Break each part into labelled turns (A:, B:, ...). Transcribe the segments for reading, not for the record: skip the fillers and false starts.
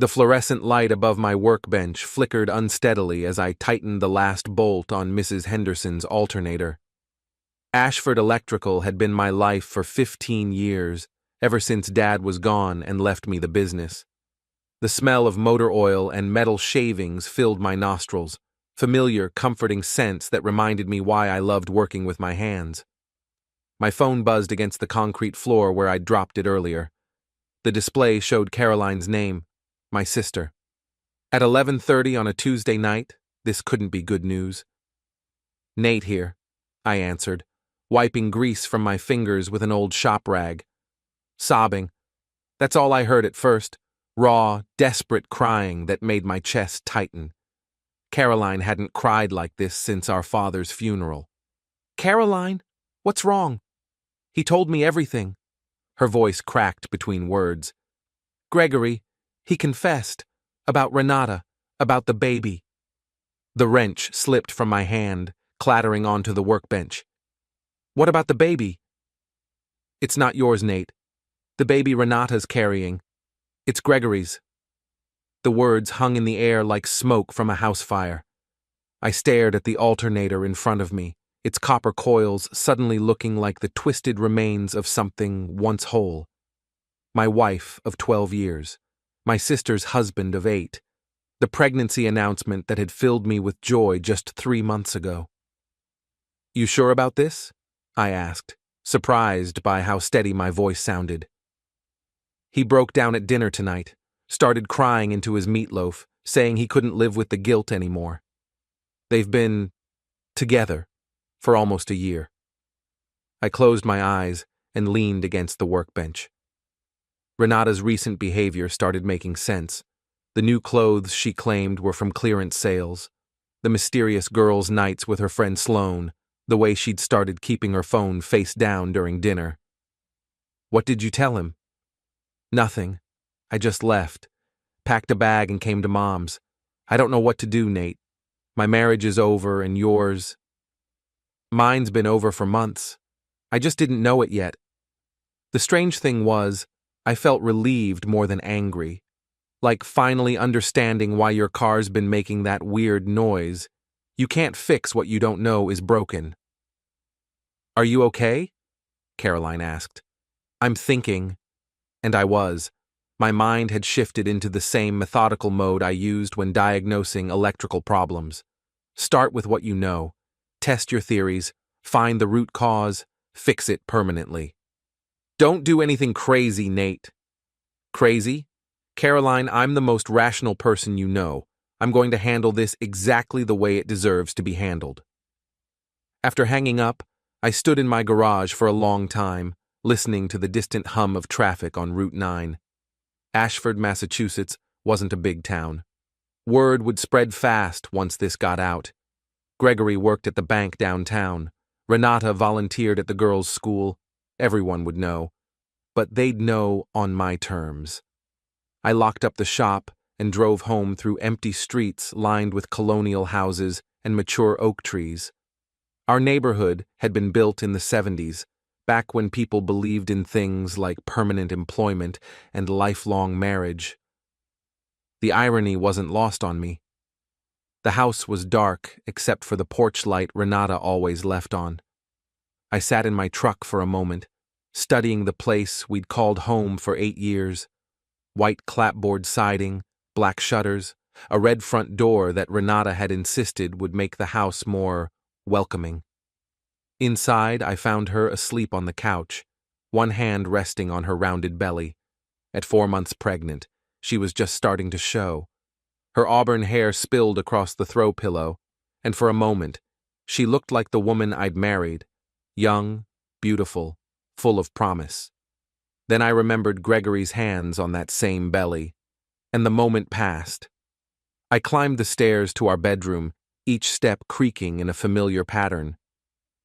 A: The fluorescent light above my workbench flickered unsteadily as I tightened the last bolt on Mrs. Henderson's alternator. Ashford Electrical had been my life for 15 years, ever since Dad was gone and left me the business. The smell of motor oil and metal shavings filled my nostrils, familiar, comforting scents that reminded me why I loved working with my hands. My phone buzzed against the concrete floor where I'd dropped it earlier. The display showed Caroline's name, my sister. At 11:30 on a Tuesday night, this couldn't be good news. "Nate here," I answered, wiping grease from my fingers with an old shop rag. Sobbing. That's all I heard at first, raw, desperate crying that made my chest tighten. Caroline hadn't cried like this since our father's funeral. "Caroline? What's wrong?" "He told me everything." Her voice cracked between words. "Gregory, he confessed. About Renata, about the baby." The wrench slipped from my hand, clattering onto the workbench. "What about the baby?" "It's not yours, Nate. The baby Renata's carrying. It's Gregory's." The words hung in the air like smoke from a house fire. I stared at the alternator in front of me, its copper coils suddenly looking like the twisted remains of something once whole. My wife of 12 years. My sister's husband of 8. The pregnancy announcement that had filled me with joy just 3 months ago. "You sure about this?" I asked, surprised by how steady my voice sounded. "He broke down at dinner tonight, started crying into his meatloaf, saying he couldn't live with the guilt anymore. They've been together for almost a year." I closed my eyes and leaned against the workbench. Renata's recent behavior started making sense. The new clothes she claimed were from clearance sales, the mysterious girls' nights with her friend Sloane, the way she'd started keeping her phone face down during dinner. "What did you tell him?" "Nothing. I just left, packed a bag and came to Mom's. I don't know what to do, Nate. My marriage is over and yours. Mine's been over for months. I just didn't know it yet." The strange thing was, I felt relieved more than angry, like finally understanding why your car's been making that weird noise. You can't fix what you don't know is broken. "Are you okay?" Caroline asked. "I'm thinking." And I was. My mind had shifted into the same methodical mode I used when diagnosing electrical problems. Start with what you know. Test your theories. Find the root cause. Fix it permanently. "Don't do anything crazy, Nate." "Crazy? Caroline, I'm the most rational person you know. I'm going to handle this exactly the way it deserves to be handled." After hanging up, I stood in my garage for a long time, listening to the distant hum of traffic on Route 9. Ashford, Massachusetts, wasn't a big town. Word would spread fast once this got out. Gregory worked at the bank downtown. Renata volunteered at the girls' school. Everyone would know. But they'd know on my terms. I locked up the shop and drove home through empty streets lined with colonial houses and mature oak trees. Our neighborhood had been built in the 70s, back when people believed in things like permanent employment and lifelong marriage. The irony wasn't lost on me. The house was dark except for the porch light Renata always left on. I sat in my truck for a moment, studying the place we'd called home for 8 years. White clapboard siding, black shutters, a red front door that Renata had insisted would make the house more welcoming. Inside, I found her asleep on the couch, one hand resting on her rounded belly. At 4 months pregnant, she was just starting to show. Her auburn hair spilled across the throw pillow, and for a moment, she looked like the woman I'd married, young, beautiful, full of promise. Then I remembered Gregory's hands on that same belly, and the moment passed. I climbed the stairs to our bedroom, each step creaking in a familiar pattern.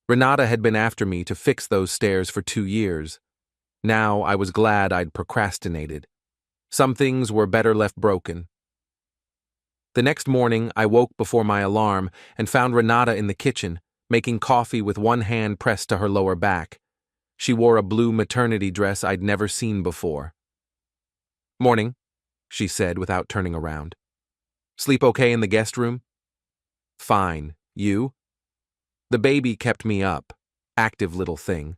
A: Renata had been after me to fix those stairs for 2 years. Now I was glad I'd procrastinated. Some things were better left broken. The next morning, I woke before my alarm and found Renata in the kitchen, making coffee with one hand pressed to her lower back. She wore a blue maternity dress I'd never seen before. "Morning," she said without turning around. Sleep okay in the guest room? Fine. You? The baby kept me up. Active little thing.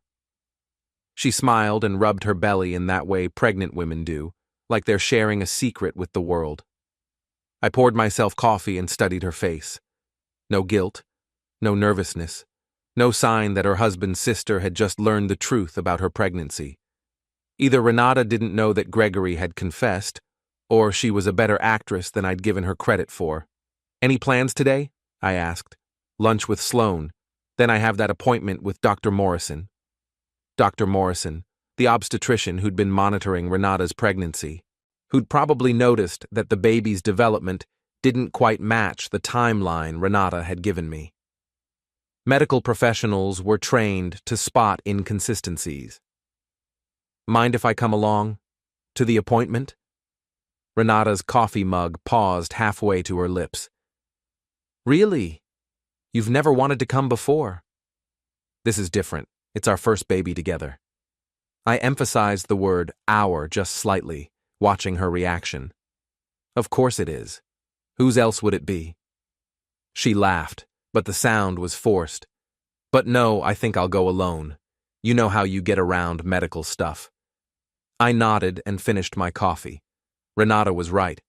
A: She smiled and rubbed her belly in that way pregnant women do, like they're sharing a secret with the world. I poured myself coffee and studied her face. No guilt, no nervousness, no sign that her husband's sister had just learned the truth about her pregnancy. Either Renata didn't know that Gregory had confessed, or she was a better actress than I'd given her credit for. Any plans today? I asked. Lunch with Sloane. Then I have that appointment with Dr. Morrison. Dr. Morrison, the obstetrician who'd been monitoring Renata's pregnancy, who'd probably noticed that the baby's development didn't quite match the timeline Renata had given me. Medical professionals were trained to spot inconsistencies. Mind if I come along? To the appointment? Renata's coffee mug paused halfway to her lips. Really? You've never wanted to come before? This is different. It's our first baby together. I emphasized the word our just slightly, watching her reaction. Of course it is. Whose else would it be? She laughed, but the sound was forced. But no, I think I'll go alone. You know how you get around medical stuff. I nodded and finished my coffee. Renata was right.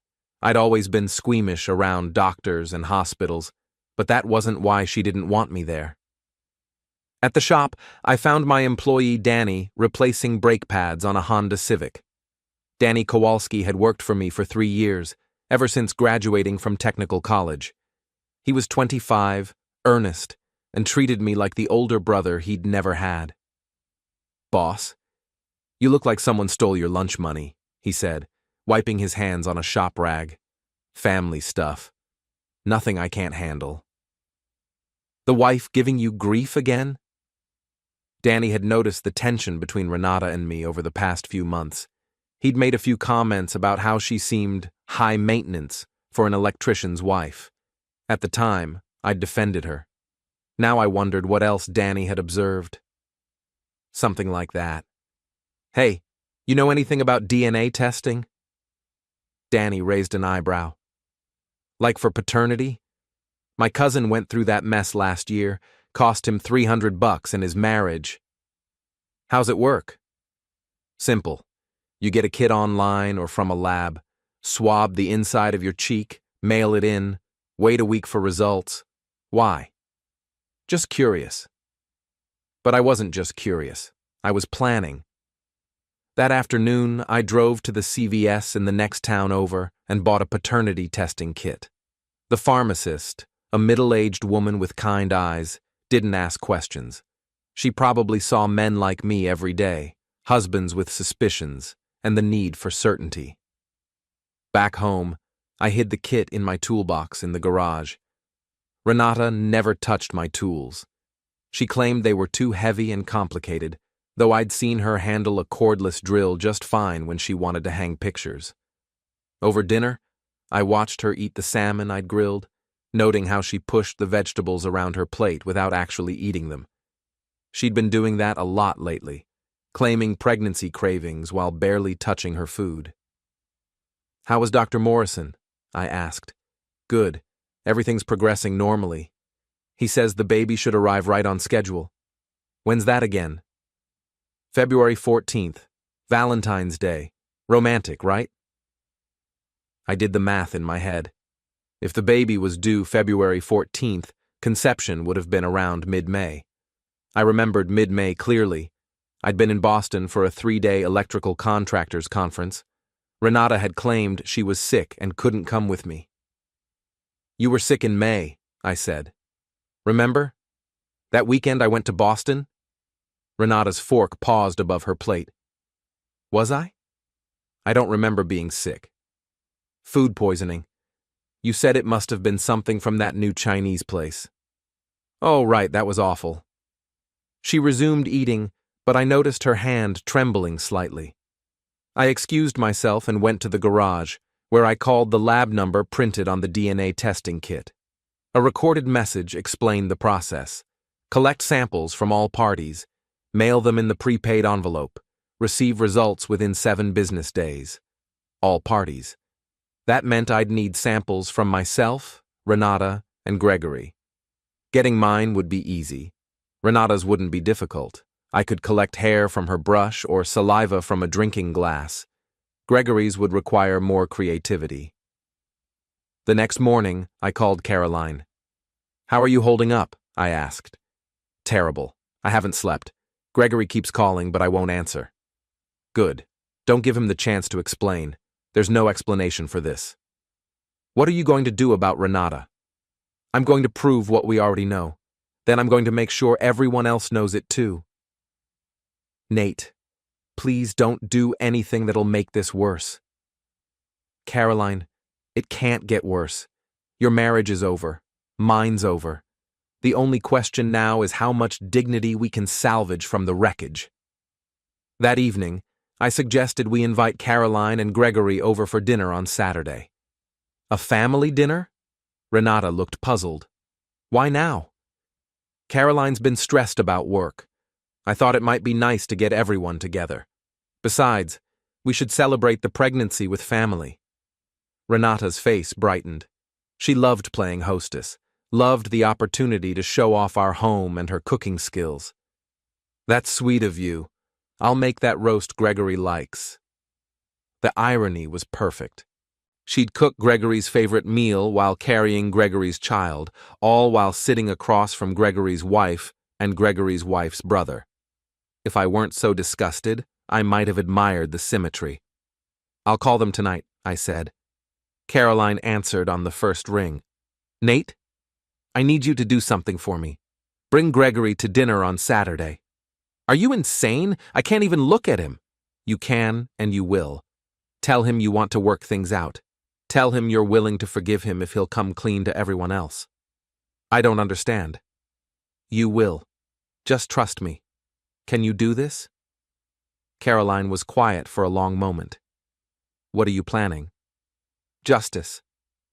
A: I'd always been squeamish around doctors and hospitals, but that wasn't why she didn't want me there. At the shop, I found my employee Danny replacing brake pads on a Honda Civic. Danny Kowalski had worked for me for 3 years, ever since graduating from technical college. He was 25, earnest, and treated me like the older brother he'd never had. Boss, you look like someone stole your lunch money, he said, wiping his hands on a shop rag. Family stuff. Nothing I can't handle. The wife giving you grief again? Danny had noticed the tension between Renata and me over the past few months. He'd made a few comments about how she seemed high maintenance for an electrician's wife. At the time, I'd defended her. Now I wondered what else Danny had observed. Something like that. Hey, you know anything about DNA testing? Danny raised an eyebrow. Like for paternity? My cousin went through that mess last year, cost him $300 in his marriage. How's it work? Simple. You get a kit online or from a lab, swab the inside of your cheek, mail it in, wait a week for results. Why? Just curious. But I wasn't just curious. I was planning. That afternoon, I drove to the CVS in the next town over and bought a paternity testing kit. The pharmacist, a middle-aged woman with kind eyes, didn't ask questions. She probably saw men like me every day, husbands with suspicions, and the need for certainty. Back home, I hid the kit in my toolbox in the garage. Renata never touched my tools. She claimed they were too heavy and complicated, though I'd seen her handle a cordless drill just fine when she wanted to hang pictures. Over dinner, I watched her eat the salmon I'd grilled, noting how she pushed the vegetables around her plate without actually eating them. She'd been doing that a lot lately, claiming pregnancy cravings while barely touching her food. How was Dr. Morrison? I asked. Good. Everything's progressing normally. He says the baby should arrive right on schedule. When's that again? February 14th. Valentine's Day. Romantic, right? I did the math in my head. If the baby was due February 14th, conception would have been around mid-May. I remembered mid-May clearly. I'd been in Boston for a 3-day electrical contractors conference. Renata had claimed she was sick and couldn't come with me. You were sick in May, I said. Remember? That weekend I went to Boston? Renata's fork paused above her plate. Was I? I don't remember being sick. Food poisoning. You said it must have been something from that new Chinese place. Oh, right, that was awful. She resumed eating, but I noticed her hand trembling slightly. I excused myself and went to the garage, where I called the lab number printed on the DNA testing kit. A recorded message explained the process. Collect samples from all parties, mail them in the prepaid envelope, receive results within 7 business days. All parties. That meant I'd need samples from myself, Renata, and Gregory. Getting mine would be easy. Renata's wouldn't be difficult. I could collect hair from her brush or saliva from a drinking glass. Gregory's would require more creativity. The next morning, I called Caroline. "How are you holding up?" I asked. "Terrible. I haven't slept. Gregory keeps calling, but I won't answer." "Good. Don't give him the chance to explain. There's no explanation for this." "What are you going to do about Renata?" "I'm going to prove what we already know. Then I'm going to make sure everyone else knows it too." "Nate, please don't do anything that'll make this worse." "Caroline, it can't get worse. Your marriage is over. Mine's over. The only question now is how much dignity we can salvage from the wreckage." That evening, I suggested we invite Caroline and Gregory over for dinner on Saturday. "A family dinner?" Renata looked puzzled. "Why now?" "Caroline's been stressed about work. I thought it might be nice to get everyone together. Besides, we should celebrate the pregnancy with family." Renata's face brightened. She loved playing hostess, loved the opportunity to show off our home and her cooking skills. "That's sweet of you. I'll make that roast Gregory likes." The irony was perfect. She'd cook Gregory's favorite meal while carrying Gregory's child, all while sitting across from Gregory's wife and Gregory's wife's brother. If I weren't so disgusted, I might have admired the symmetry. "I'll call them tonight," I said. Caroline answered on the first ring. "Nate, I need you to do something for me. Bring Gregory to dinner on Saturday." "Are you insane? I can't even look at him." "You can and you will. Tell him you want to work things out. Tell him you're willing to forgive him if he'll come clean to everyone else." "I don't understand." "You will. Just trust me. Can you do this?" Caroline was quiet for a long moment. "What are you planning?" "Justice.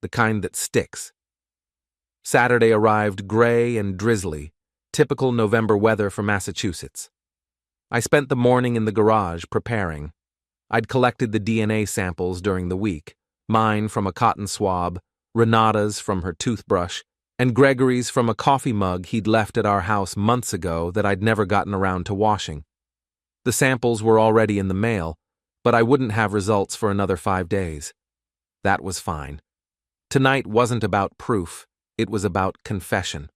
A: The kind that sticks." Saturday arrived gray and drizzly, typical November weather for Massachusetts. I spent the morning in the garage preparing. I'd collected the DNA samples during the week, mine from a cotton swab, Renata's from her toothbrush, and Gregory's from a coffee mug he'd left at our house months ago that I'd never gotten around to washing. The samples were already in the mail, but I wouldn't have results for another 5 days. That was fine. Tonight wasn't about proof, it was about confession.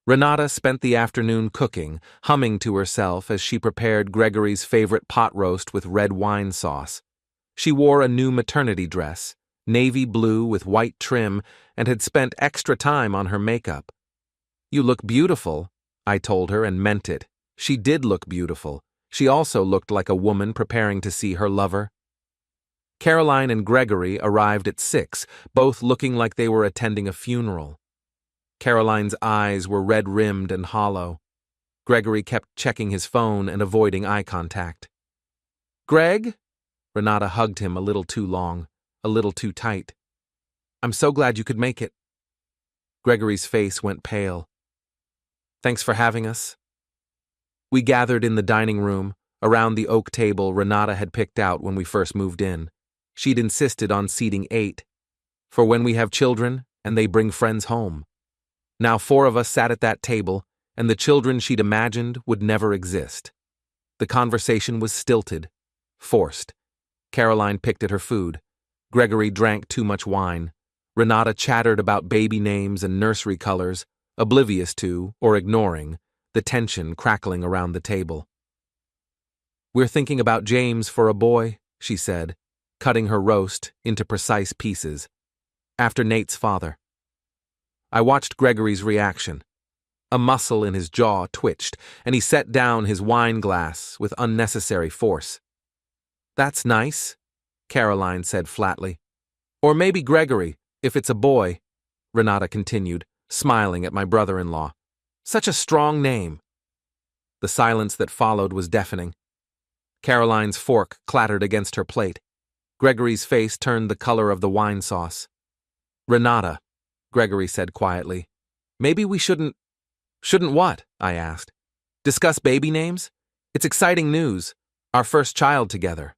A: Renata spent the afternoon cooking, humming to herself as she prepared Gregory's favorite pot roast with red wine sauce. She wore a new maternity dress, navy blue with white trim, and had spent extra time on her makeup. "You look beautiful," I told her and meant it. She did look beautiful. She also looked like a woman preparing to see her lover. Caroline and Gregory arrived at 6, both looking like they were attending a funeral. Caroline's eyes were red-rimmed and hollow. Gregory kept checking his phone and avoiding eye contact. "Greg?" Renata hugged him a little too long, a little too tight. "I'm so glad you could make it." Gregory's face went pale. "Thanks for having us." We gathered in the dining room, around the oak table Renata had picked out when we first moved in. She'd insisted on seating 8, for when we have children and they bring friends home. Now 4 of us sat at that table, and the children she'd imagined would never exist. The conversation was stilted, forced. Caroline picked at her food. Gregory drank too much wine. Renata chattered about baby names and nursery colors, oblivious to, or ignoring, the tension crackling around the table. "We're thinking about James for a boy," she said, cutting her roast into precise pieces. "After Nate's father." I watched Gregory's reaction. A muscle in his jaw twitched, and he set down his wine glass with unnecessary force. "That's nice," Caroline said flatly. "Or maybe Gregory, if it's a boy," Renata continued, smiling at my brother-in-law. "Such a strong name." The silence that followed was deafening. Caroline's fork clattered against her plate. Gregory's face turned the color of the wine sauce. "Renata," Gregory said quietly, "maybe we shouldn't—" "Shouldn't what?" I asked. "Discuss baby names? It's exciting news. Our first child together."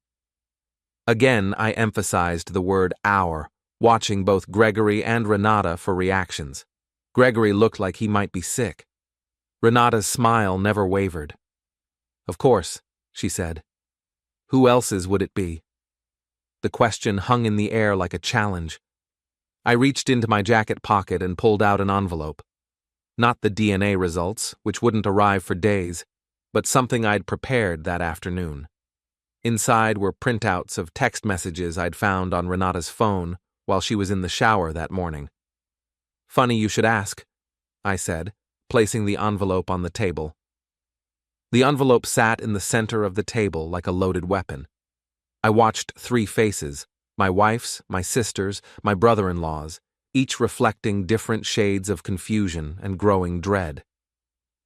A: Again, I emphasized the word our, watching both Gregory and Renata for reactions. Gregory looked like he might be sick. Renata's smile never wavered. "Of course," she said. "Who else's would it be?" The question hung in the air like a challenge. I reached into my jacket pocket and pulled out an envelope. Not the DNA results, which wouldn't arrive for days, but something I'd prepared that afternoon. Inside were printouts of text messages I'd found on Renata's phone while she was in the shower that morning. "Funny you should ask," I said, placing the envelope on the table. The envelope sat in the center of the table like a loaded weapon. I watched three faces, my wife's, my sister's, my brother-in-law's, each reflecting different shades of confusion and growing dread.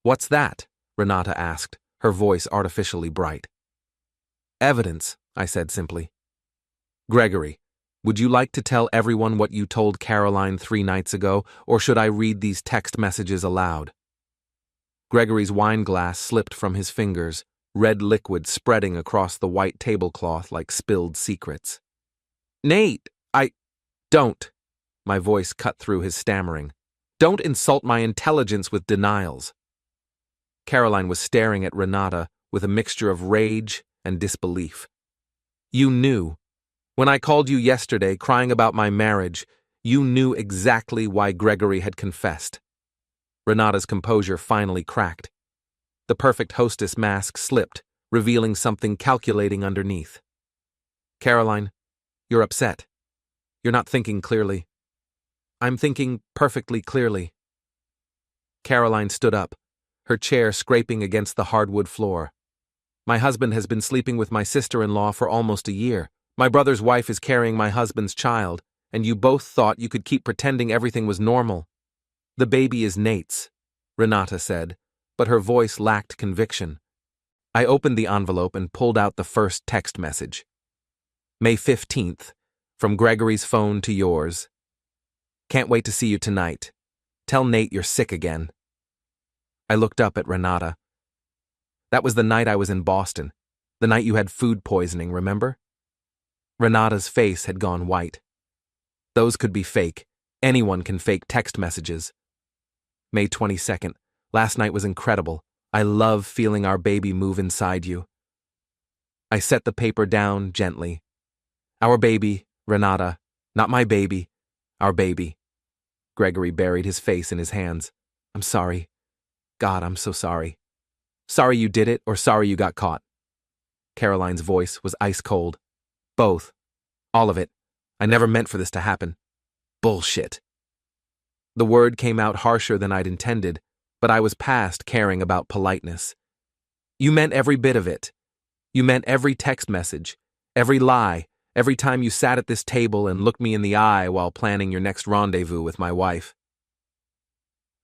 A: "What's that?" Renata asked, her voice artificially bright. "Evidence," I said simply. "Gregory, would you like to tell everyone what you told Caroline 3 nights ago, or should I read these text messages aloud?" Gregory's wine glass slipped from his fingers, red liquid spreading across the white tablecloth like spilled secrets. "Nate, Don't." My voice cut through his stammering. "Don't insult my intelligence with denials." Caroline was staring at Renata with a mixture of rage and disbelief. "You knew. When I called you yesterday crying about my marriage, you knew exactly why Gregory had confessed." Renata's composure finally cracked. The perfect hostess mask slipped, revealing something calculating underneath. "Caroline, you're upset. You're not thinking clearly." "I'm thinking perfectly clearly." Caroline stood up, her chair scraping against the hardwood floor. "My husband has been sleeping with my sister-in-law for almost a year. My brother's wife is carrying my husband's child, and you both thought you could keep pretending everything was normal." "The baby is Nate's," Renata said, but her voice lacked conviction. I opened the envelope and pulled out the first text message. "May 15th, from Gregory's phone to yours. Can't wait to see you tonight. Tell Nate you're sick again." I looked up at Renata. "That was the night I was in Boston, the night you had food poisoning, remember?" Renata's face had gone white. "Those could be fake. Anyone can fake text messages." "May 22nd. Last night was incredible. I love feeling our baby move inside you." I set the paper down gently. "Our baby, Renata. Not my baby. Our baby." Gregory buried his face in his hands. "I'm sorry. God, I'm so sorry. Sorry you did it, or sorry you got caught?" Caroline's voice was ice cold. "Both. All of it. I never meant for this to happen. Bullshit." The word came out harsher than I'd intended, but I was past caring about politeness. "You meant every bit of it. You meant every text message, every lie, every time you sat at this table and looked me in the eye while planning your next rendezvous with my wife."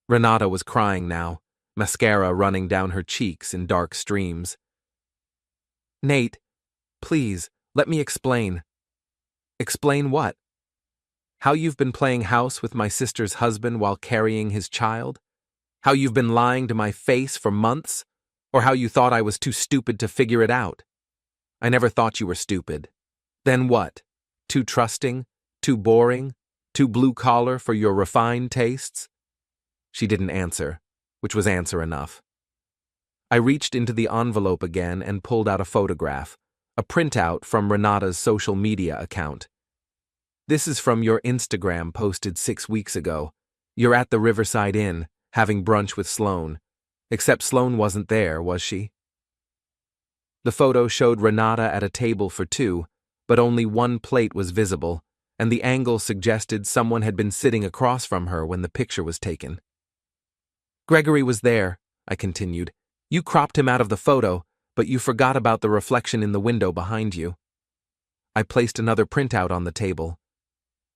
A: Renata was crying now, mascara running down her cheeks in dark streams. "Nate, please, let me explain." "Explain what? How you've been playing house with my sister's husband while carrying his child? How you've been lying to my face for months? Or how you thought I was too stupid to figure it out? I never thought you were stupid. Then what? Too trusting? Too boring? Too blue-collar for your refined tastes?" She didn't answer, which was answer enough. I reached into the envelope again and pulled out a photograph, a printout from Renata's social media account. "This is from your Instagram posted 6 weeks ago. You're at the Riverside Inn, having brunch with Sloane. Except Sloane wasn't there, was she?" The photo showed Renata at a table for two, but only one plate was visible, and the angle suggested someone had been sitting across from her when the picture was taken. "Gregory was there," I continued. "You cropped him out of the photo, but you forgot about the reflection in the window behind you." I placed another printout on the table.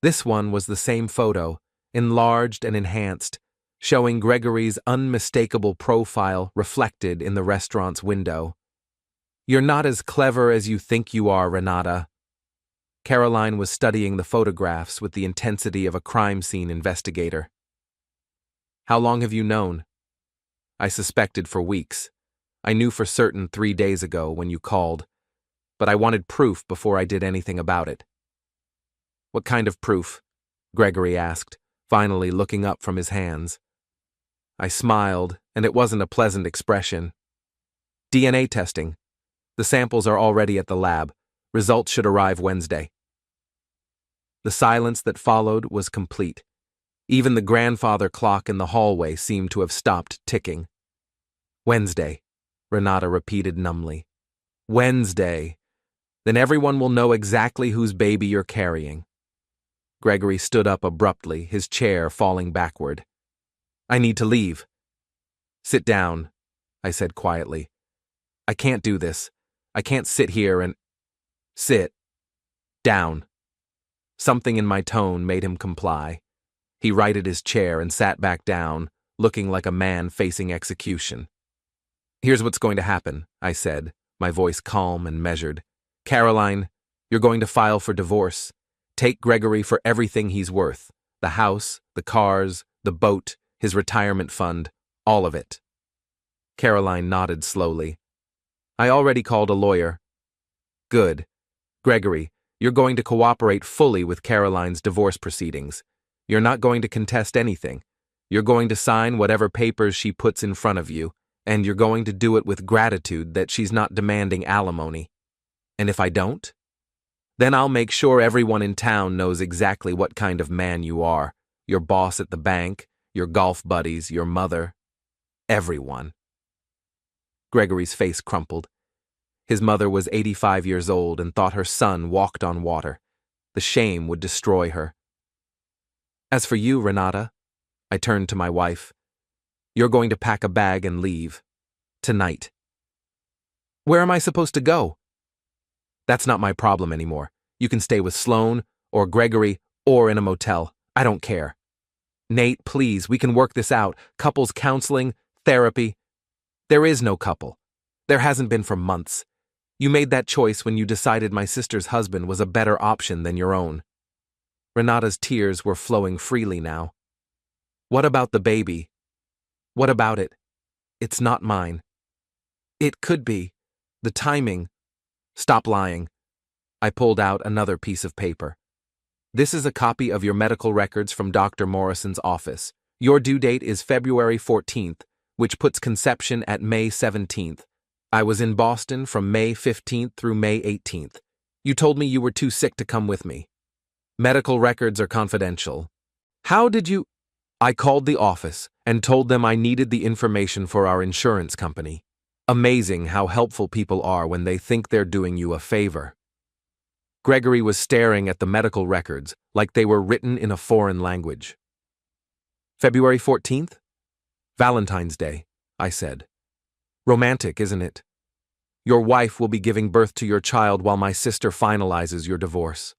A: This one was the same photo, enlarged and enhanced, showing Gregory's unmistakable profile reflected in the restaurant's window. "You're not as clever as you think you are, Renata." Caroline was studying the photographs with the intensity of a crime scene investigator. "How long have you known?" "I suspected for weeks. I knew for certain 3 days ago when you called. but I wanted proof before I did anything about it. What kind of proof? Gregory asked, finally looking up from his hands. I smiled, and it wasn't a pleasant expression. DNA testing. The samples are already at the lab. Results should arrive Wednesday. The silence that followed was complete. Even the grandfather clock in the hallway seemed to have stopped ticking. Wednesday, Renata repeated numbly. Wednesday. Then everyone will know exactly whose baby you're carrying. Gregory stood up abruptly, his chair falling backward. I need to leave. Sit down, I said quietly. I can't do this. I can't sit here and... Sit. Down. Something in my tone made him comply. He righted his chair and sat back down, looking like a man facing execution. Here's what's going to happen, I said, my voice calm and measured. Caroline, you're going to file for divorce. Take Gregory for everything he's worth. The house, the cars, the boat, his retirement fund, all of it. Caroline nodded slowly. I already called a lawyer. Good. Gregory, you're going to cooperate fully with Caroline's divorce proceedings. You're not going to contest anything. You're going to sign whatever papers she puts in front of you, and you're going to do it with gratitude that she's not demanding alimony. And if I don't? Then I'll make sure everyone in town knows exactly what kind of man you are. Your boss at the bank, your golf buddies, your mother. Everyone. Gregory's face crumpled. His mother was 85 years old and thought her son walked on water. The shame would destroy her. As for you, Renata, I turned to my wife. You're going to pack a bag and leave. Tonight. Where am I supposed to go? That's not my problem anymore. You can stay with Sloane, or Gregory, or in a motel. I don't care. Nate, please, we can work this out. Couples counseling, therapy. There is no couple. There hasn't been for months. You made that choice when you decided my sister's husband was a better option than your own. Renata's tears were flowing freely now. What about the baby? What about it? It's not mine. It could be. The timing. Stop lying. I pulled out another piece of paper. This is a copy of your medical records from Dr. Morrison's office. Your due date is February 14th, which puts conception at May 17th. I was in Boston from May 15th through May 18th. You told me you were too sick to come with me. Medical records are confidential. How did you... I called the office and told them I needed the information for our insurance company. Amazing how helpful people are when they think they're doing you a favor. Gregory was staring at the medical records like they were written in a foreign language. February 14th? Valentine's Day, I said. Romantic, isn't it? Your wife will be giving birth to your child while my sister finalizes your divorce.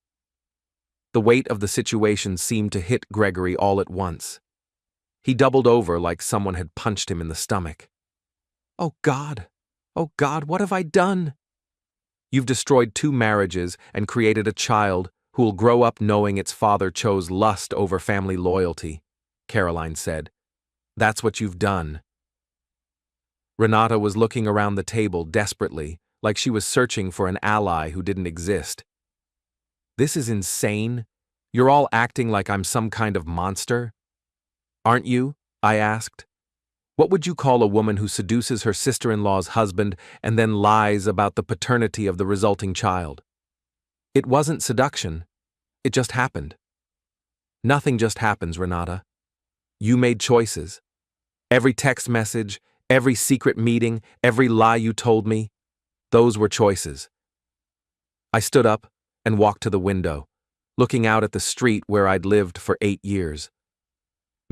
A: The weight of the situation seemed to hit Gregory all at once. He doubled over like someone had punched him in the stomach. Oh God, what have I done? You've destroyed 2 marriages and created a child who'll grow up knowing its father chose lust over family loyalty, Caroline said. That's what you've done. Renata was looking around the table desperately, like she was searching for an ally who didn't exist. This is insane. You're all acting like I'm some kind of monster. Aren't you? I asked. What would you call a woman who seduces her sister-in-law's husband and then lies about the paternity of the resulting child? It wasn't seduction. It just happened. Nothing just happens, Renata. You made choices. Every text message, every secret meeting, every lie you told me, those were choices. I stood up and walked to the window, looking out at the street where I'd lived for 8 years.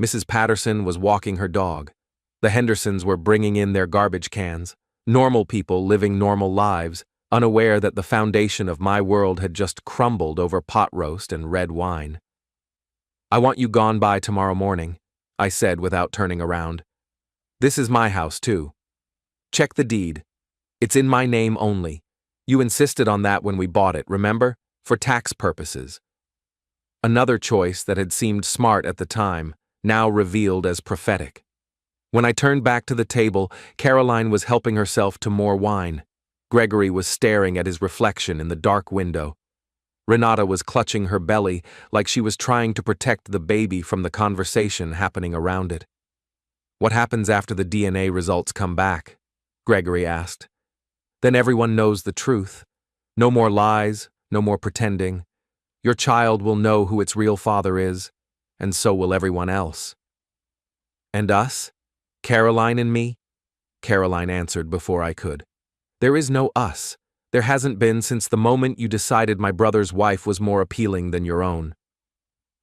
A: Mrs. Patterson was walking her dog. The Hendersons were bringing in their garbage cans, normal people living normal lives, unaware that the foundation of my world had just crumbled over pot roast and red wine. I want you gone by tomorrow morning, I said without turning around. This is my house, too. Check the deed. It's in my name only. You insisted on that when we bought it, remember? For tax purposes. Another choice that had seemed smart at the time, now revealed as prophetic. When I turned back to the table, Caroline was helping herself to more wine. Gregory was staring at his reflection in the dark window. Renata was clutching her belly like she was trying to protect the baby from the conversation happening around it. "What happens after the DNA results come back?" Gregory asked. "Then everyone knows the truth. No more lies, no more pretending. Your child will know who its real father is, and so will everyone else." "And us? Caroline and me?" Caroline answered before I could. "There is no us. There hasn't been since the moment you decided my brother's wife was more appealing than your own."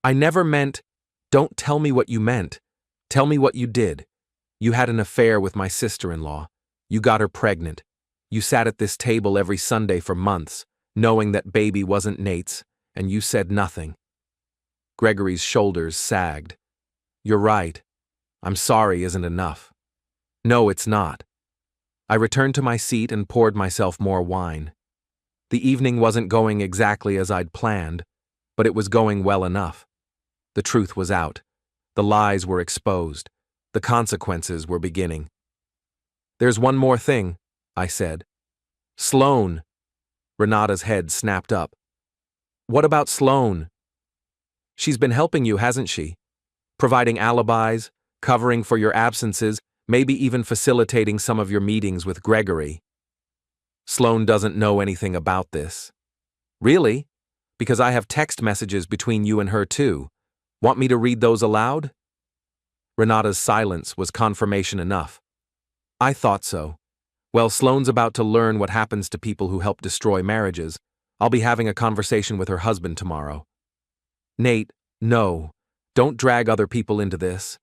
A: "I never meant—" "Don't tell me what you meant. Tell me what you did. You had an affair with my sister-in-law. You got her pregnant. You sat at this table every Sunday for months, knowing that baby wasn't Nate's, and you said nothing." Gregory's shoulders sagged. "You're right. I'm sorry isn't enough." "No, it's not." I returned to my seat and poured myself more wine. The evening wasn't going exactly as I'd planned, but it was going well enough. The truth was out. The lies were exposed. The consequences were beginning. "There's one more thing," I said. "Sloane." Renata's head snapped up. "What about Sloane?" "She's been helping you, hasn't she? Providing alibis, covering for your absences, maybe even facilitating some of your meetings with Gregory." "Sloane doesn't know anything about this." "Really? Because I have text messages between you and her too. Want me to read those aloud?" Renata's silence was confirmation enough. "I thought so. Well, Sloane's about to learn what happens to people who help destroy marriages. I'll be having a conversation with her husband tomorrow." "Nate, no. Don't drag other people into this."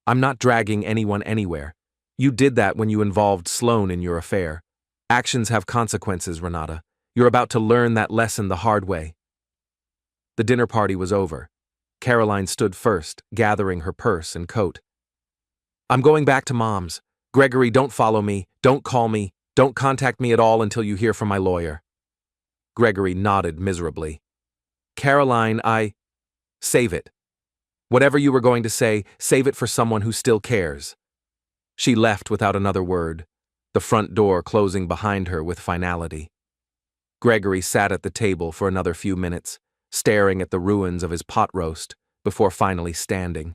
A: "I'm not dragging anyone anywhere. You did that when you involved Sloane in your affair. Actions have consequences, Renata. You're about to learn that lesson the hard way." The dinner party was over. Caroline stood first, gathering her purse and coat. "I'm going back to Mom's. Gregory, don't follow me, don't call me, don't contact me at all until you hear from my lawyer." Gregory nodded miserably. "Caroline, Save it. Whatever you were going to say, save it for someone who still cares." She left without another word, the front door closing behind her with finality. Gregory sat at the table for another few minutes, staring at the ruins of his pot roast, before finally standing.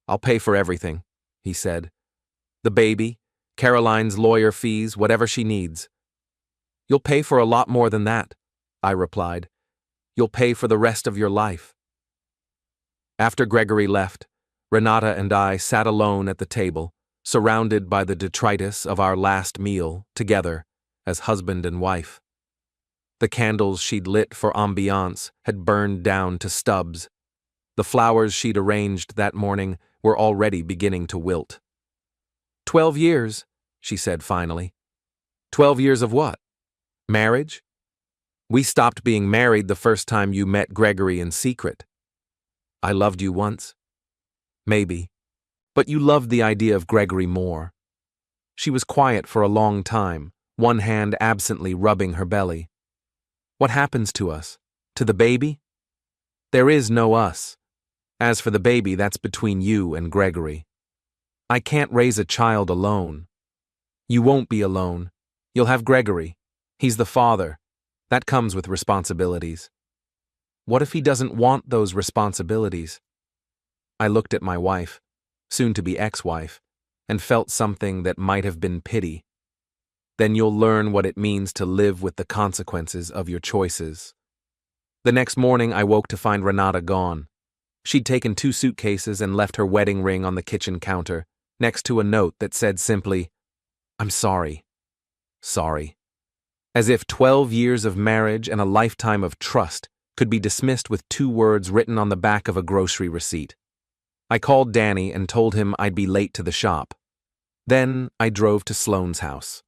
A: "I'll pay for everything," he said. "The baby, Caroline's lawyer fees, whatever she needs." "You'll pay for a lot more than that," I replied. "You'll pay for the rest of your life." After Gregory left, Renata and I sat alone at the table, surrounded by the detritus of our last meal, together, as husband and wife. The candles she'd lit for ambiance had burned down to stubs. The flowers she'd arranged that morning were already beginning to wilt. 12 years, she said finally. 12 years of what? Marriage? We stopped being married the first time you met Gregory in secret. I loved you once. Maybe. But you loved the idea of Gregory more. She was quiet for a long time, one hand absently rubbing her belly. What happens to us? To the baby? There is no us. As for the baby, that's between you and Gregory. I can't raise a child alone. You won't be alone. You'll have Gregory. He's the father. That comes with responsibilities. What if he doesn't want those responsibilities? I looked at my wife, soon-to-be ex-wife, and felt something that might have been pity. Then you'll learn what it means to live with the consequences of your choices. The next morning I woke to find Renata gone. She'd taken 2 suitcases and left her wedding ring on the kitchen counter, next to a note that said simply, "I'm sorry. Sorry." As if 12 years of marriage and a lifetime of trust could be dismissed with 2 words written on the back of a grocery receipt. I called Danny and told him I'd be late to the shop. Then I drove to Sloane's house.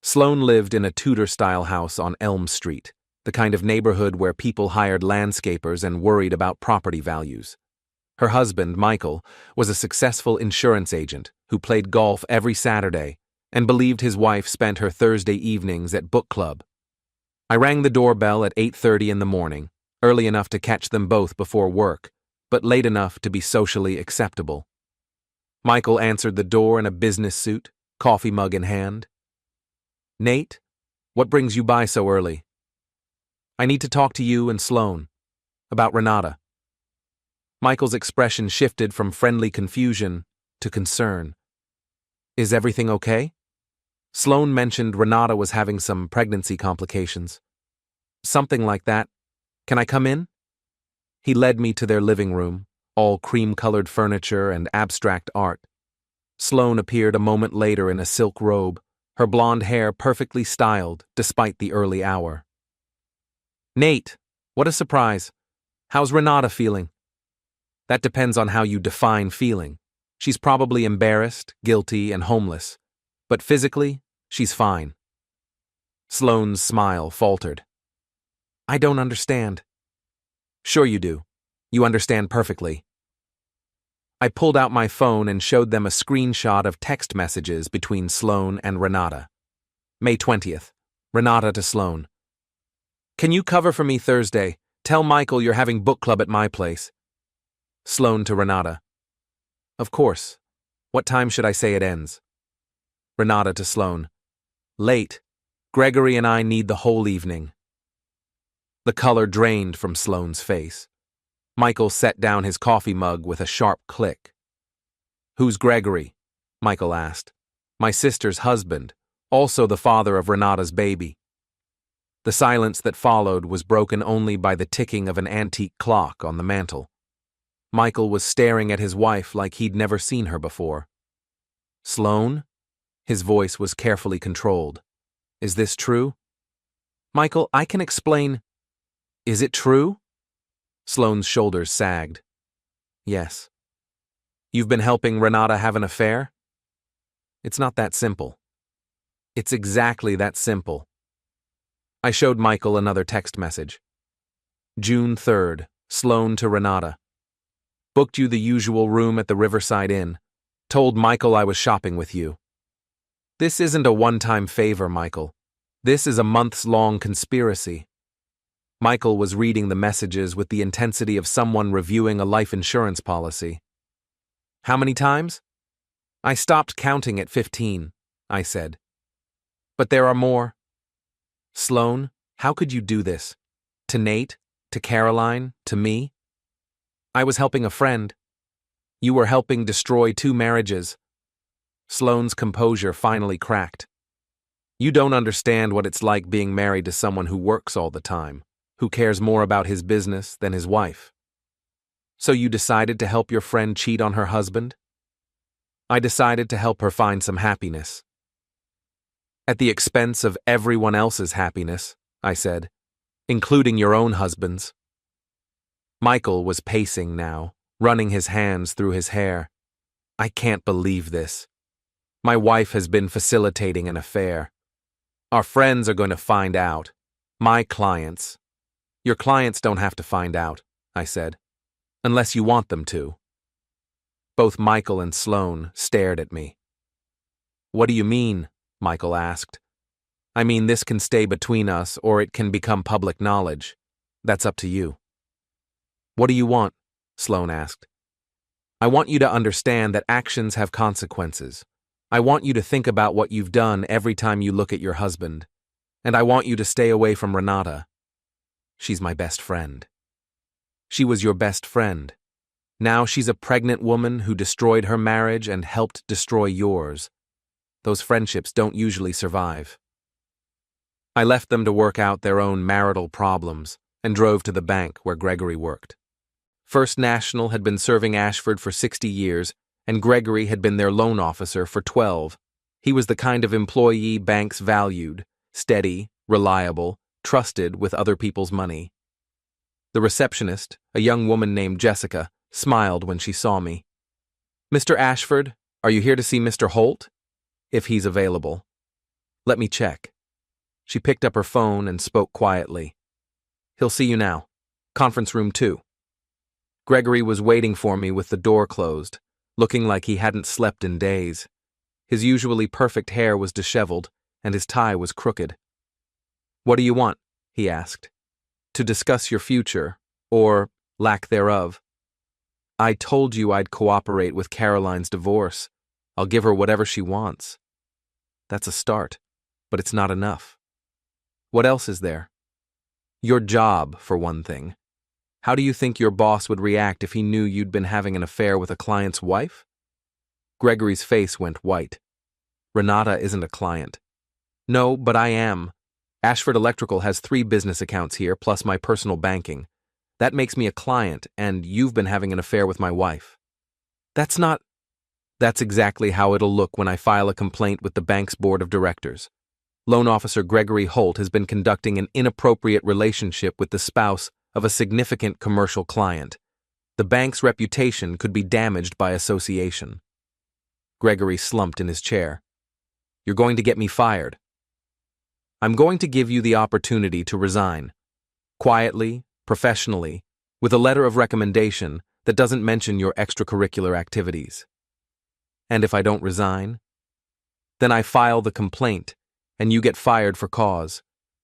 A: Sloane lived in a Tudor-style house on Elm Street, the kind of neighborhood where people hired landscapers and worried about property values. Her husband, Michael, was a successful insurance agent who played golf every Saturday and believed his wife spent her Thursday evenings at book club. I rang the doorbell at 8:30 in the morning, early enough to catch them both before work, but late enough to be socially acceptable. Michael answered the door in a business suit, coffee mug in hand. Nate, what brings you by so early? I need to talk to you and Sloan. About Renata. Michael's expression shifted from friendly confusion to concern. Is everything okay? Sloan mentioned Renata was having some pregnancy complications. Something like that. Can I come in? He led me to their living room, all cream-colored furniture and abstract art. Sloan appeared a moment later in a silk robe, her blonde hair perfectly styled despite the early hour. Nate, what a surprise. How's Renata feeling? That depends on how you define feeling. She's probably embarrassed, guilty, and homeless. But physically, she's fine. Sloane's smile faltered. I don't understand. Sure you do. You understand perfectly. I pulled out my phone and showed them a screenshot of text messages between Sloan and Renata. May 20th. Renata to Sloan. Can you cover for me Thursday? Tell Michael you're having book club at my place. Sloan to Renata. Of course. What time should I say it ends? Renata to Sloan. Late. Gregory and I need the whole evening. The color drained from Sloane's face. Michael set down his coffee mug with a sharp click. Who's Gregory? Michael asked. My sister's husband, also the father of Renata's baby. The silence that followed was broken only by the ticking of an antique clock on the mantel. Michael was staring at his wife like he'd never seen her before. Sloan? His voice was carefully controlled. Is this true? Michael, I can explain. Is it true? Sloane's shoulders sagged. Yes. You've been helping Renata have an affair? It's not that simple. It's exactly that simple. I showed Michael another text message. June 3rd, Sloan to Renata. Booked you the usual room at the Riverside Inn. Told Michael I was shopping with you. This isn't a one-time favor, Michael. This is a months-long conspiracy. Michael was reading the messages with the intensity of someone reviewing a life insurance policy. How many times? I stopped counting at 15, I said. But there are more. Sloan, how could you do this? To Nate? To Caroline? To me? I was helping a friend. You were helping destroy 2 marriages. Sloane's composure finally cracked. You don't understand what it's like being married to someone who works all the time, who cares more about his business than his wife. So you decided to help your friend cheat on her husband? I decided to help her find some happiness. At the expense of everyone else's happiness, I said, including your own husband's. Michael was pacing now, running his hands through his hair. I can't believe this. My wife has been facilitating an affair. Our friends are going to find out. My clients. Your clients don't have to find out, I said, unless you want them to. Both Michael and Sloan stared at me. What do you mean? Michael asked. I mean, this can stay between us or it can become public knowledge. That's up to you. What do you want? Sloan asked. I want you to understand that actions have consequences. I want you to think about what you've done every time you look at your husband. And I want you to stay away from Renata. She's my best friend. She was your best friend. Now she's a pregnant woman who destroyed her marriage and helped destroy yours. Those friendships don't usually survive. I left them to work out their own marital problems and drove to the bank where Gregory worked. First National had been serving Ashford for 60 years, and Gregory had been their loan officer for 12. He was the kind of employee banks valued, steady, reliable, trusted with other people's money. The receptionist, a young woman named Jessica, smiled when she saw me. Mr. Ashford, are you here to see Mr. Holt? If he's available. Let me check. She picked up her phone and spoke quietly. He'll see you now. Conference room 2. Gregory was waiting for me with the door closed, looking like he hadn't slept in days. His usually perfect hair was disheveled, and his tie was crooked. What do you want? He asked. To discuss your future, or lack thereof. I told you I'd cooperate with Caroline's divorce. I'll give her whatever she wants. That's a start. but it's not enough. What else is there? Your job, for one thing. How do you think your boss would react if he knew you'd been having an affair with a client's wife? Gregory's face went white. Renata isn't a client. No, but I am. Ashford Electrical has 3 business accounts here, plus my personal banking. That makes me a client, and you've been having an affair with my wife. That's exactly how it'll look when I file a complaint with the bank's board of directors. Loan officer Gregory Holt has been conducting an inappropriate relationship with the spouse of a significant commercial client. The bank's reputation could be damaged by association. Gregory slumped in his chair. You're going to get me fired. I'm going to give you the opportunity to resign. Quietly, professionally, with a letter of recommendation that doesn't mention your extracurricular activities. And if I don't resign? Then I file the complaint, and you get fired for cause.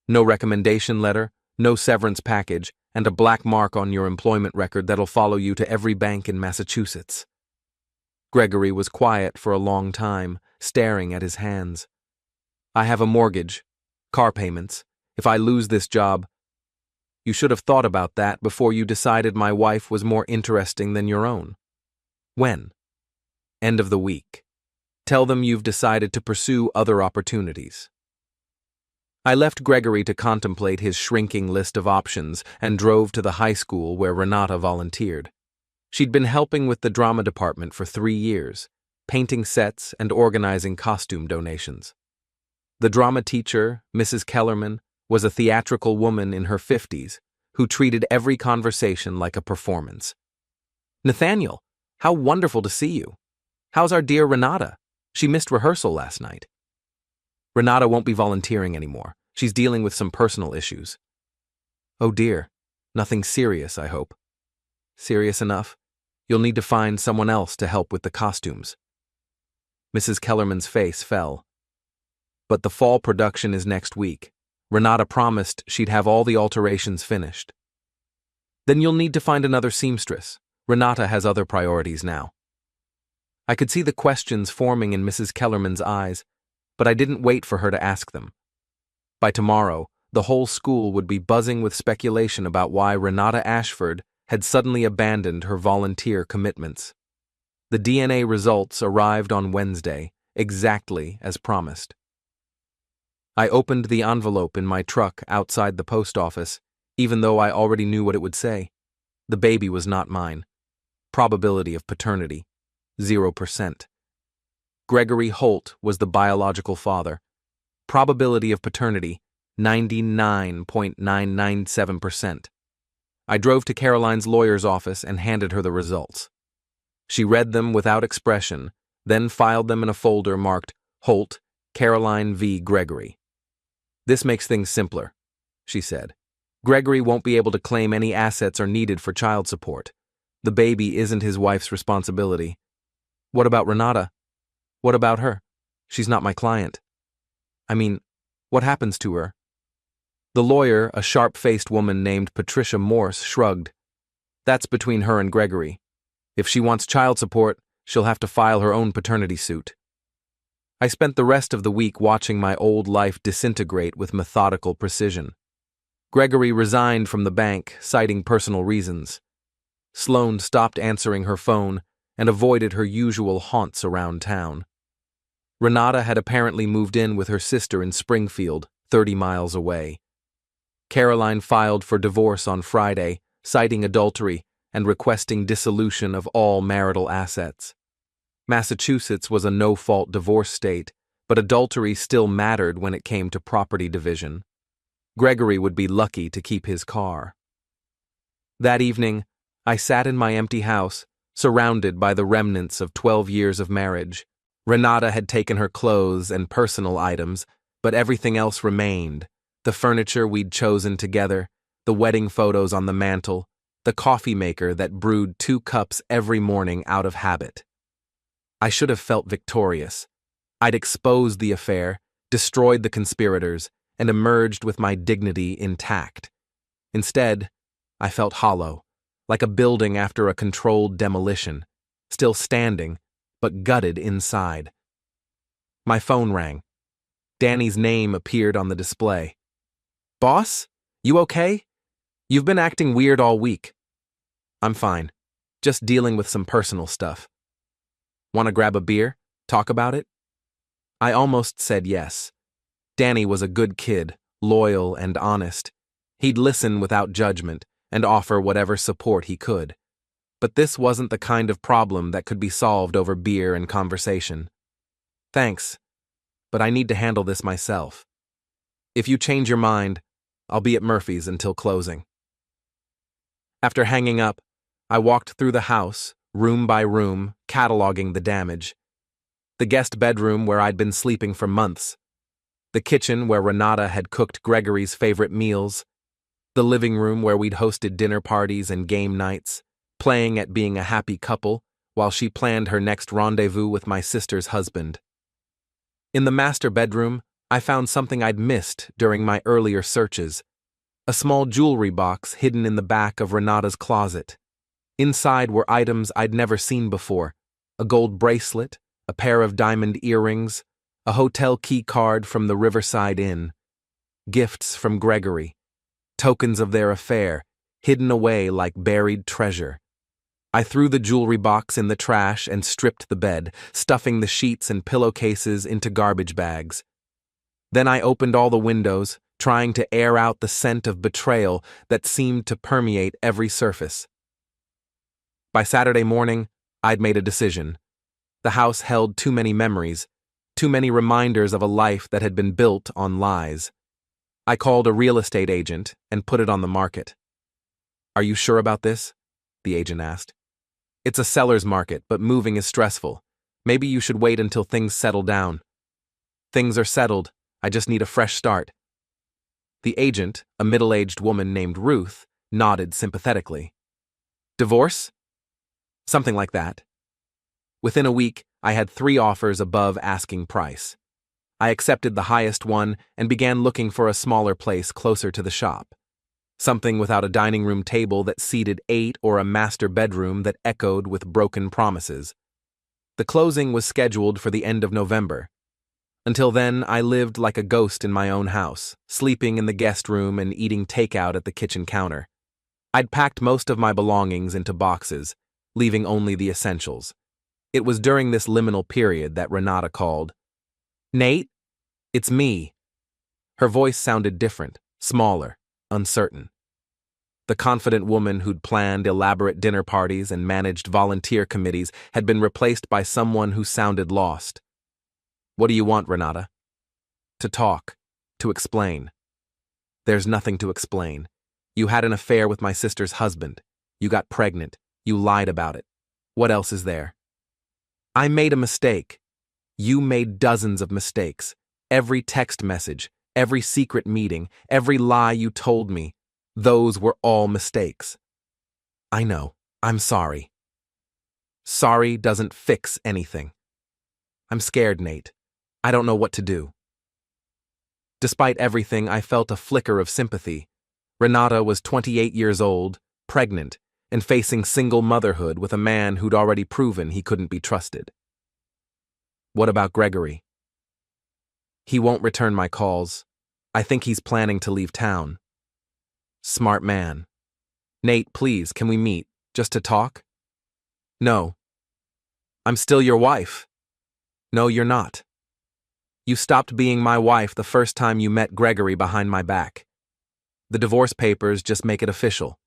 A: No recommendation letter, no severance package, and a black mark on your employment record that'll follow you to every bank in Massachusetts. Gregory was quiet for a long time, staring at his hands. I have a mortgage, car payments. If I lose this job, you should have thought about that before you decided my wife was more interesting than your own. When? End of the week. Tell them you've decided to pursue other opportunities. I left Gregory to contemplate his shrinking list of options and drove to the high school where Renata volunteered. She'd been helping with the drama department for 3 years, painting sets and organizing costume donations. The drama teacher, Mrs. Kellerman, was a theatrical woman in her 50s who treated every conversation like a performance. Nathaniel, how wonderful to see you. How's our dear Renata? She missed rehearsal last night. Renata won't be volunteering anymore. She's dealing with some personal issues. Oh dear, nothing serious, I hope. Serious enough? You'll need to find someone else to help with the costumes. Mrs. Kellerman's face fell. But the fall production is next week. Renata promised she'd have all the alterations finished. Then you'll need to find another seamstress. Renata has other priorities now. I could see the questions forming in Mrs. Kellerman's eyes, but I didn't wait for her to ask them. By tomorrow, the whole school would be buzzing with speculation about why Renata Ashford had suddenly abandoned her volunteer commitments. The DNA results arrived on Wednesday, exactly as promised. I opened the envelope in my truck outside the post office, even though I already knew what it would say. The baby was not mine. Probability of paternity, 0%. Gregory Holt was the biological father. Probability of paternity, 99.997%. I drove to Caroline's lawyer's office and handed her the results. She read them without expression, then filed them in a folder marked Holt, Caroline v. Gregory. This makes things simpler, she said. Gregory won't be able to claim any assets are needed for child support. The baby isn't his wife's responsibility. What about Renata? What about her? She's not my client. I mean, what happens to her? The lawyer, a sharp-faced woman named Patricia Morse, shrugged. That's between her and Gregory. If she wants child support, she'll have to file her own paternity suit. I spent the rest of the week watching my old life disintegrate with methodical precision. Gregory resigned from the bank, citing personal reasons. Sloane stopped answering her phone and avoided her usual haunts around town. Renata had apparently moved in with her sister in Springfield, 30 miles away. Caroline filed for divorce on Friday, citing adultery and requesting dissolution of all marital assets. Massachusetts was a no-fault divorce state, but adultery still mattered when it came to property division. Gregory would be lucky to keep his car. That evening, I sat in my empty house, surrounded by the remnants of 12 years of marriage. Renata had taken her clothes and personal items, but everything else remained. The furniture we'd chosen together, the wedding photos on the mantel, the coffee maker that brewed 2 cups every morning out of habit. I should have felt victorious. I'd exposed the affair, destroyed the conspirators, and emerged with my dignity intact. Instead, I felt hollow, like a building after a controlled demolition, still standing, but gutted inside. My phone rang. Danny's name appeared on the display. "Boss? You okay? You've been acting weird all week." "I'm fine. Just dealing with some personal stuff." "Want to grab a beer? Talk about it?" I almost said yes. Danny was a good kid, loyal and honest. He'd listen without judgment and offer whatever support he could. But this wasn't the kind of problem that could be solved over beer and conversation. "Thanks, but I need to handle this myself. If you change your mind, I'll be at Murphy's until closing." After hanging up, I walked through the house, room by room, cataloging the damage. The guest bedroom where I'd been sleeping for months. The kitchen where Renata had cooked Gregory's favorite meals. The living room where we'd hosted dinner parties and game nights, playing at being a happy couple while she planned her next rendezvous with my sister's husband. In the master bedroom, I found something I'd missed during my earlier searches. A small jewelry box hidden in the back of Renata's closet. Inside were items I'd never seen before: a gold bracelet, a pair of diamond earrings, a hotel key card from the Riverside Inn. Gifts from Gregory. Tokens of their affair, hidden away like buried treasure. I threw the jewelry box in the trash and stripped the bed, stuffing the sheets and pillowcases into garbage bags. Then I opened all the windows, trying to air out the scent of betrayal that seemed to permeate every surface. By Saturday morning, I'd made a decision. The house held too many memories, too many reminders of a life that had been built on lies. I called a real estate agent and put it on the market. "Are you sure about this?" the agent asked. "It's a seller's market, but moving is stressful. Maybe you should wait until things settle down." "Things are settled. I just need a fresh start." The agent, a middle-aged woman named Ruth, nodded sympathetically. "Divorce?" "Something like that." Within a week, I had 3 offers above asking price. I accepted the highest one and began looking for a smaller place closer to the shop. Something without a dining room table that seated 8 or a master bedroom that echoed with broken promises. The closing was scheduled for the end of November. Until then, I lived like a ghost in my own house, sleeping in the guest room and eating takeout at the kitchen counter. I'd packed most of my belongings into boxes, leaving only the essentials. It was during this liminal period that Renata called. "Nate? It's me." Her voice sounded different, smaller, uncertain. The confident woman who'd planned elaborate dinner parties and managed volunteer committees had been replaced by someone who sounded lost. "What do you want, Renata?" "To talk. To explain." "There's nothing to explain. You had an affair with my sister's husband. You got pregnant. You lied about it. What else is there?" "I made a mistake. You made dozens of mistakes. Every text message, every secret meeting, every lie you told me, those were all mistakes." "I know. I'm sorry." "Sorry doesn't fix anything." "I'm scared, Nate. I don't know what to do." Despite everything, I felt a flicker of sympathy. Renata was 28 years old, pregnant, and facing single motherhood with a man who'd already proven he couldn't be trusted. "What about Gregory?" "He won't return my calls. I think he's planning to leave town." "Smart man." "Nate, please, can we meet, just to talk?" "No." "I'm still your wife." "No, you're not. You stopped being my wife the first time you met Gregory behind my back. The divorce papers just make it official."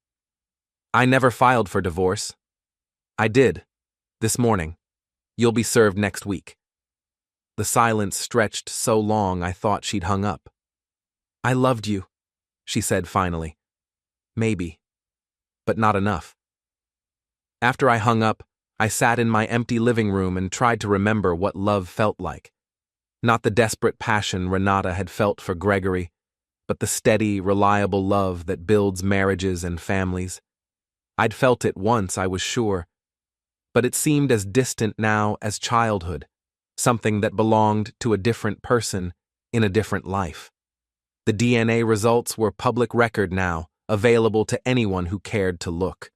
A: "I never filed for divorce." "I did. This morning. You'll be served next week." The silence stretched so long I thought she'd hung up. "I loved you," she said finally. "Maybe. But not enough." After I hung up, I sat in my empty living room and tried to remember what love felt like. Not the desperate passion Renata had felt for Gregory, but the steady, reliable love that builds marriages and families. I'd felt it once, I was sure, but it seemed as distant now as childhood, something that belonged to a different person in a different life. The DNA results were public record now, available to anyone who cared to look.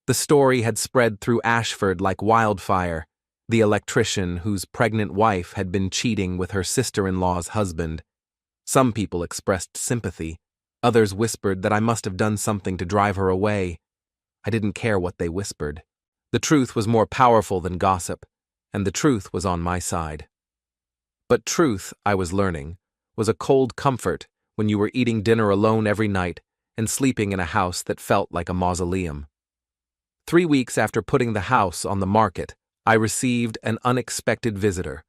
A: The story had spread through Ashford like wildfire, the electrician whose pregnant wife had been cheating with her sister-in-law's husband. Some people expressed sympathy. Others whispered that I must have done something to drive her away. I didn't care what they whispered. The truth was more powerful than gossip, and the truth was on my side. But truth, I was learning, was a cold comfort when you were eating dinner alone every night and sleeping in a house that felt like a mausoleum. 3 weeks after putting the house on the market, I received an unexpected visitor.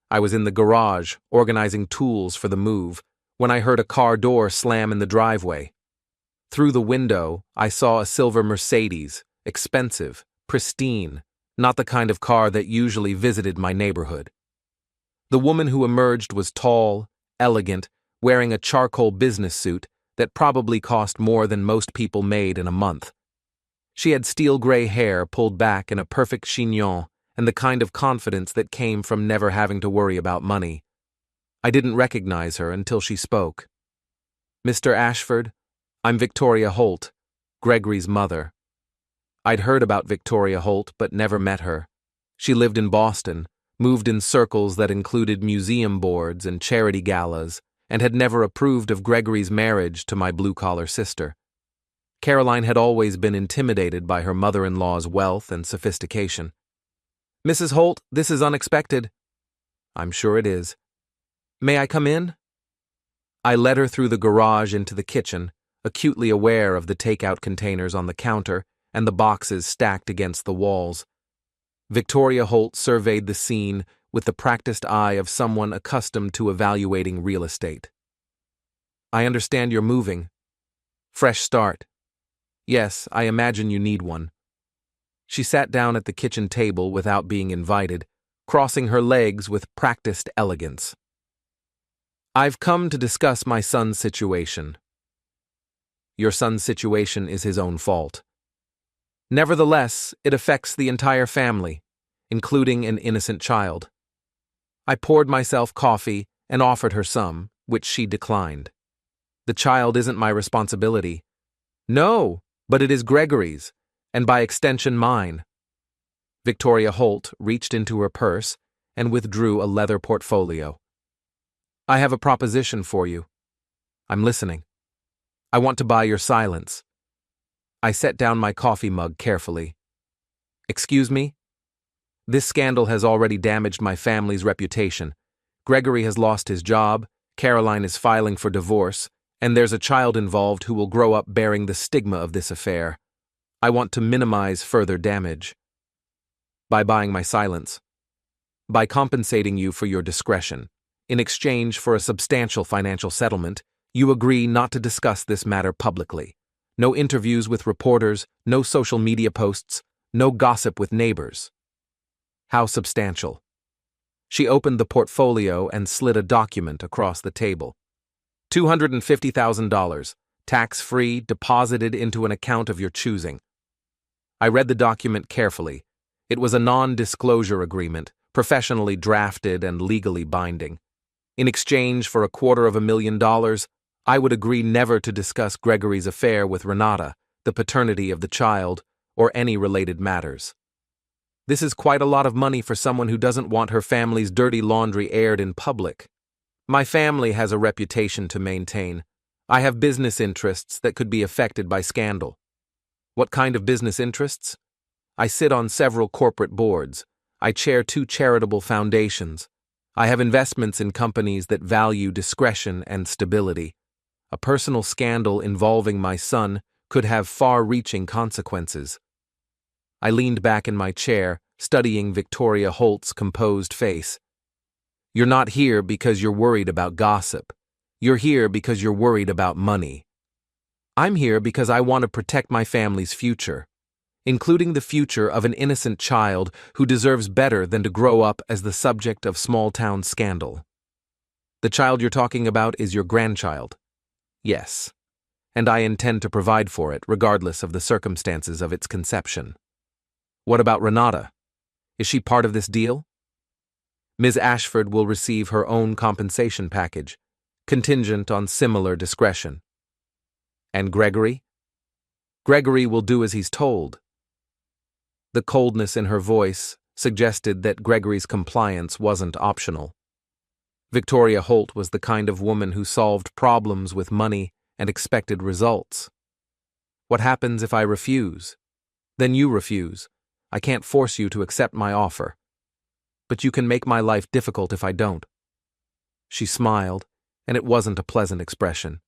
A: I was in the garage, organizing tools for the move, when I heard a car door slam in the driveway. Through the window, I saw a silver Mercedes, expensive, pristine, not the kind of car that usually visited my neighborhood. The woman who emerged was tall, elegant, wearing a charcoal business suit that probably cost more than most people made in a month. She had steel gray hair pulled back in a perfect chignon and the kind of confidence that came from never having to worry about money. I didn't recognize her until she spoke. "Mr. Ashford, I'm Victoria Holt, Gregory's mother." I'd heard about Victoria Holt but never met her. She lived in Boston, moved in circles that included museum boards and charity galas, and had never approved of Gregory's marriage to my blue-collar sister. Caroline had always been intimidated by her mother-in-law's wealth and sophistication. "Mrs. Holt, this is unexpected." "I'm sure it is. May I come in?" I led her through the garage into the kitchen, acutely aware of the takeout containers on the counter and the boxes stacked against the walls. Victoria Holt surveyed the scene with the practiced eye of someone accustomed to evaluating real estate. "I understand you're moving. Fresh start. Yes, I imagine you need one." She sat down at the kitchen table without being invited, crossing her legs with practiced elegance. "I've come to discuss my son's situation." "Your son's situation is his own fault. Nevertheless, it affects the entire family, including an innocent child." I poured myself coffee and offered her some, which she declined. "The child isn't my responsibility." "No, but it is Gregory's, and by extension mine." Victoria Holt reached into her purse and withdrew a leather portfolio. "I have a proposition for you." "I'm listening." "I want to buy your silence." I set down my coffee mug carefully. "Excuse me?" "This scandal has already damaged my family's reputation. Gregory has lost his job, Caroline is filing for divorce, and there's a child involved who will grow up bearing the stigma of this affair. I want to minimize further damage." "By buying my silence." "By compensating you for your discretion. In exchange for a substantial financial settlement, you agree not to discuss this matter publicly. No interviews with reporters, no social media posts, no gossip with neighbors." "How substantial?" She opened the portfolio and slid a document across the table. $250,000, tax-free, deposited into an account of your choosing. I read the document carefully. It was a non-disclosure agreement, professionally drafted and legally binding. In exchange for $250,000, I would agree never to discuss Gregory's affair with Renata, the paternity of the child, or any related matters. This is quite a lot of money for someone who doesn't want her family's dirty laundry aired in public. My family has a reputation to maintain. I have business interests that could be affected by scandal. What kind of business interests? I sit on several corporate boards. I chair 2 charitable foundations. I have investments in companies that value discretion and stability. A personal scandal involving my son could have far-reaching consequences. I leaned back in my chair, studying Victoria Holt's composed face. "You're not here because you're worried about gossip. You're here because you're worried about money. I'm here because I want to protect my family's future, including the future of an innocent child who deserves better than to grow up as the subject of small-town scandal." "The child you're talking about is your grandchild?" "Yes, and I intend to provide for it regardless of the circumstances of its conception." "What about Renata? Is she part of this deal?" "Ms. Ashford will receive her own compensation package, contingent on similar discretion." "And Gregory?" "Gregory will do as he's told." The coldness in her voice suggested that Gregory's compliance wasn't optional. Victoria Holt was the kind of woman who solved problems with money and expected results. What happens if I refuse? Then you refuse. I can't force you to accept my offer. But you can make my life difficult if I don't. She smiled, and it wasn't a pleasant expression.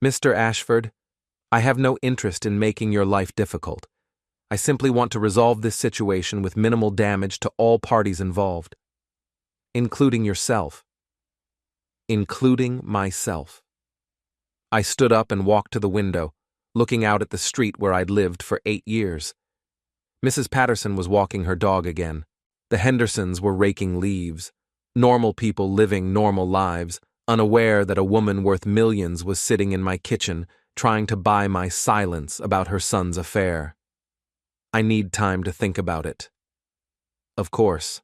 A: Mr. Ashford, I have no interest in making your life difficult. I simply want to resolve this situation with minimal damage to all parties involved, including yourself. Including myself. I stood up and walked to the window, looking out at the street where I'd lived for 8 years. Mrs. Patterson was walking her dog again. The Hendersons were raking leaves. Normal people living normal lives, unaware that a woman worth millions was sitting in my kitchen, trying to buy my silence about her son's affair. I need time to think about it. Of course,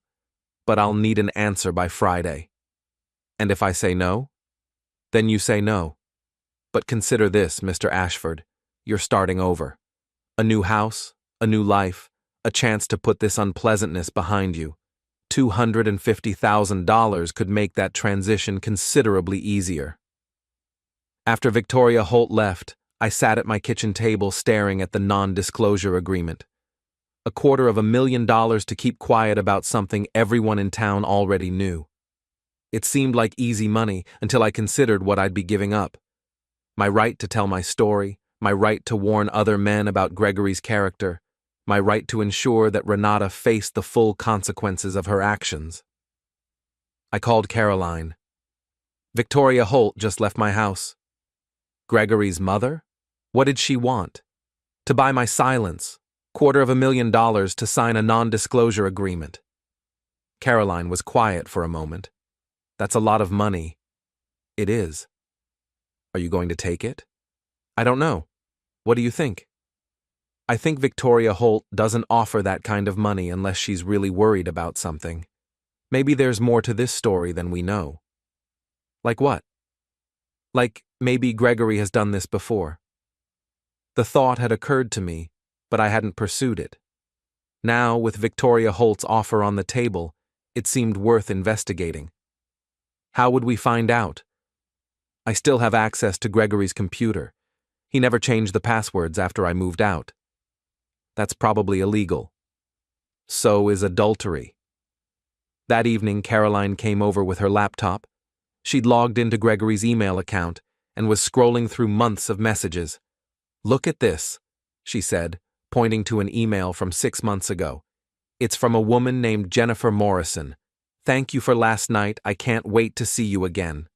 A: but I'll need an answer by Friday. And if I say no, then you say no. But consider this, Mr. Ashford, you're starting over. A new house, a new life, a chance to put this unpleasantness behind you. $250,000 could make that transition considerably easier. After Victoria Holt left, I sat at my kitchen table staring at the non-disclosure agreement. $250,000 to keep quiet about something everyone in town already knew. It seemed like easy money until I considered what I'd be giving up. My right to tell my story, my right to warn other men about Gregory's character, my right to ensure that Renata faced the full consequences of her actions. I called Caroline. Victoria Holt just left my house. Gregory's mother? What did she want? To buy my silence, $250,000 to sign a non-disclosure agreement. Caroline was quiet for a moment. That's a lot of money. It is. Are you going to take it? I don't know. What do you think? I think Victoria Holt doesn't offer that kind of money unless she's really worried about something. Maybe there's more to this story than we know. Like what? Like maybe Gregory has done this before. The thought had occurred to me, but I hadn't pursued it. Now, with Victoria Holt's offer on the table, it seemed worth investigating. How would we find out? I still have access to Gregory's computer. He never changed the passwords after I moved out. That's probably illegal. So is adultery. That evening, Caroline came over with her laptop. She'd logged into Gregory's email account and was scrolling through months of messages. Look at this, she said, pointing to an email from 6 months ago. It's from a woman named Jennifer Morrison. Thank you for last night. I can't wait to see you again.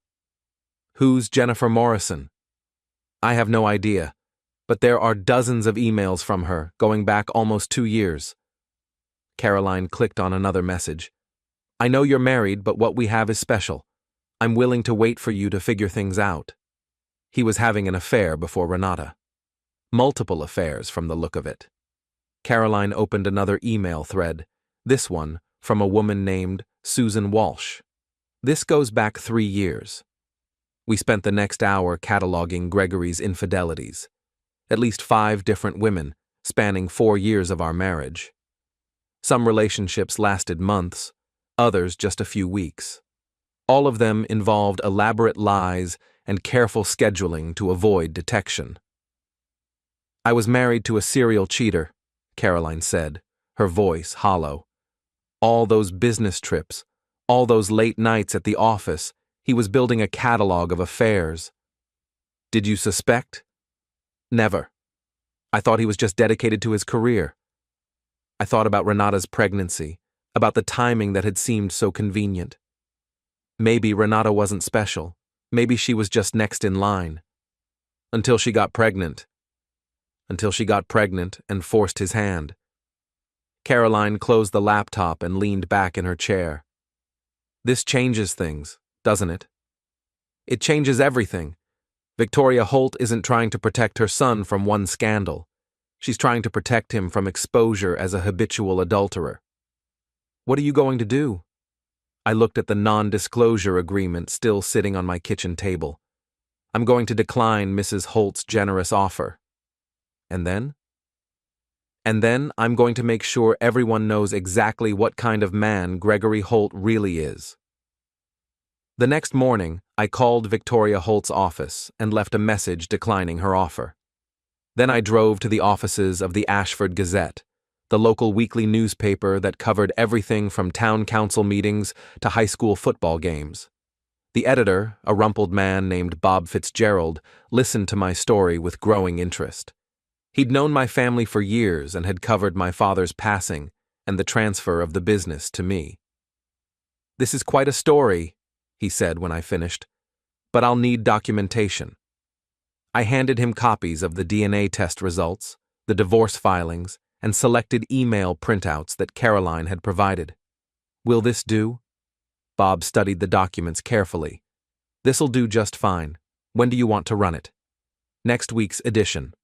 A: Who's Jennifer Morrison? I have no idea, but there are dozens of emails from her, going back almost 2 years. Caroline clicked on another message. I know you're married, but what we have is special. I'm willing to wait for you to figure things out. He was having an affair before Renata. Multiple affairs from the look of it. Caroline opened another email thread, this one from a woman named Susan Walsh. This goes back 3 years. We spent the next hour cataloging Gregory's infidelities. At least 5 different women, spanning 4 years of our marriage. Some relationships lasted months, others just a few weeks. All of them involved elaborate lies and careful scheduling to avoid detection. I was married to a serial cheater, Caroline said, her voice hollow. All those business trips, all those late nights at the office, he was building a catalog of affairs. Did you suspect? Never. I thought he was just dedicated to his career. I thought about Renata's pregnancy, about the timing that had seemed so convenient. Maybe Renata wasn't special. Maybe she was just next in line. Until she got pregnant. Until she got pregnant and forced his hand. Caroline closed the laptop and leaned back in her chair. This changes things, doesn't it? It changes everything. Victoria Holt isn't trying to protect her son from one scandal. She's trying to protect him from exposure as a habitual adulterer. What are you going to do? I looked at the non-disclosure agreement still sitting on my kitchen table. I'm going to decline Mrs. Holt's generous offer. And then? And then I'm going to make sure everyone knows exactly what kind of man Gregory Holt really is. The next morning, I called Victoria Holt's office and left a message declining her offer. Then I drove to the offices of the Ashford Gazette, the local weekly newspaper that covered everything from town council meetings to high school football games. The editor, a rumpled man named Bob Fitzgerald, listened to my story with growing interest. He'd known my family for years and had covered my father's passing and the transfer of the business to me. "This is quite a story," he said when I finished, "but I'll need documentation." I handed him copies of the DNA test results, the divorce filings, and selected email printouts that Caroline had provided. "Will this do?" Bob studied the documents carefully. "This'll do just fine. When do you want to run it?" "Next week's edition.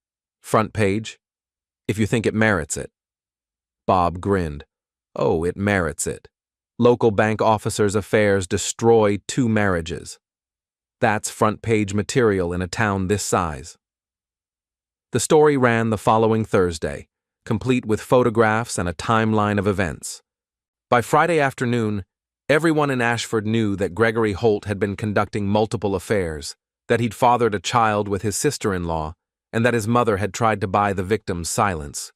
A: Front page? If you think it merits it." Bob grinned. "Oh, it merits it. Local bank officers' affairs destroy 2 marriages. That's front page material in a town this size." The story ran the following Thursday, complete with photographs and a timeline of events. By Friday afternoon, everyone in Ashford knew that Gregory Holt had been conducting multiple affairs, that he'd fathered a child with his sister-in-law, and that his mother had tried to buy the victim's silence.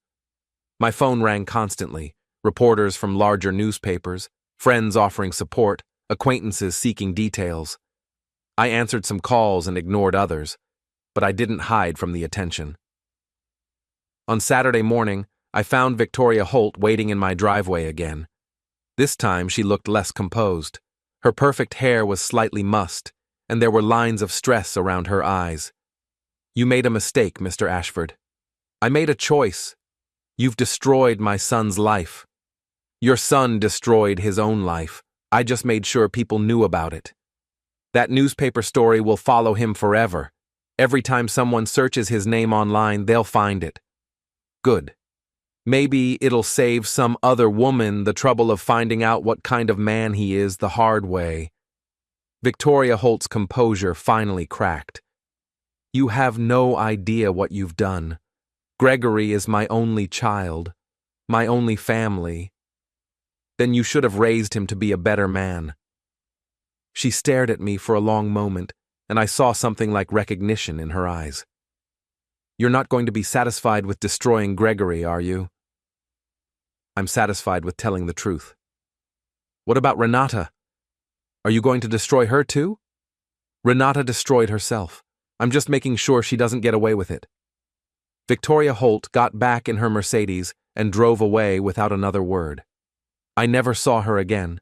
A: My phone rang constantly, reporters from larger newspapers, friends offering support, acquaintances seeking details. I answered some calls and ignored others, but I didn't hide from the attention. On Saturday morning, I found Victoria Holt waiting in my driveway again. This time she looked less composed. Her perfect hair was slightly mussed, and there were lines of stress around her eyes. "You made a mistake, Mr. Ashford. I made a choice. You've destroyed my son's life. Your son destroyed his own life. I just made sure people knew about it. That newspaper story will follow him forever. Every time someone searches his name online, they'll find it. Good. Maybe it'll save some other woman the trouble of finding out what kind of man he is the hard way." Victoria Holt's composure finally cracked. "You have no idea what you've done. Gregory is my only child, my only family. Then you should have raised him to be a better man." She stared at me for a long moment, and I saw something like recognition in her eyes. "You're not going to be satisfied with destroying Gregory, are you?" "I'm satisfied with telling the truth." "What about Renata? Are you going to destroy her too?" "Renata destroyed herself. I'm just making sure she doesn't get away with it." Victoria Holt got back in her Mercedes and drove away without another word. I never saw her again,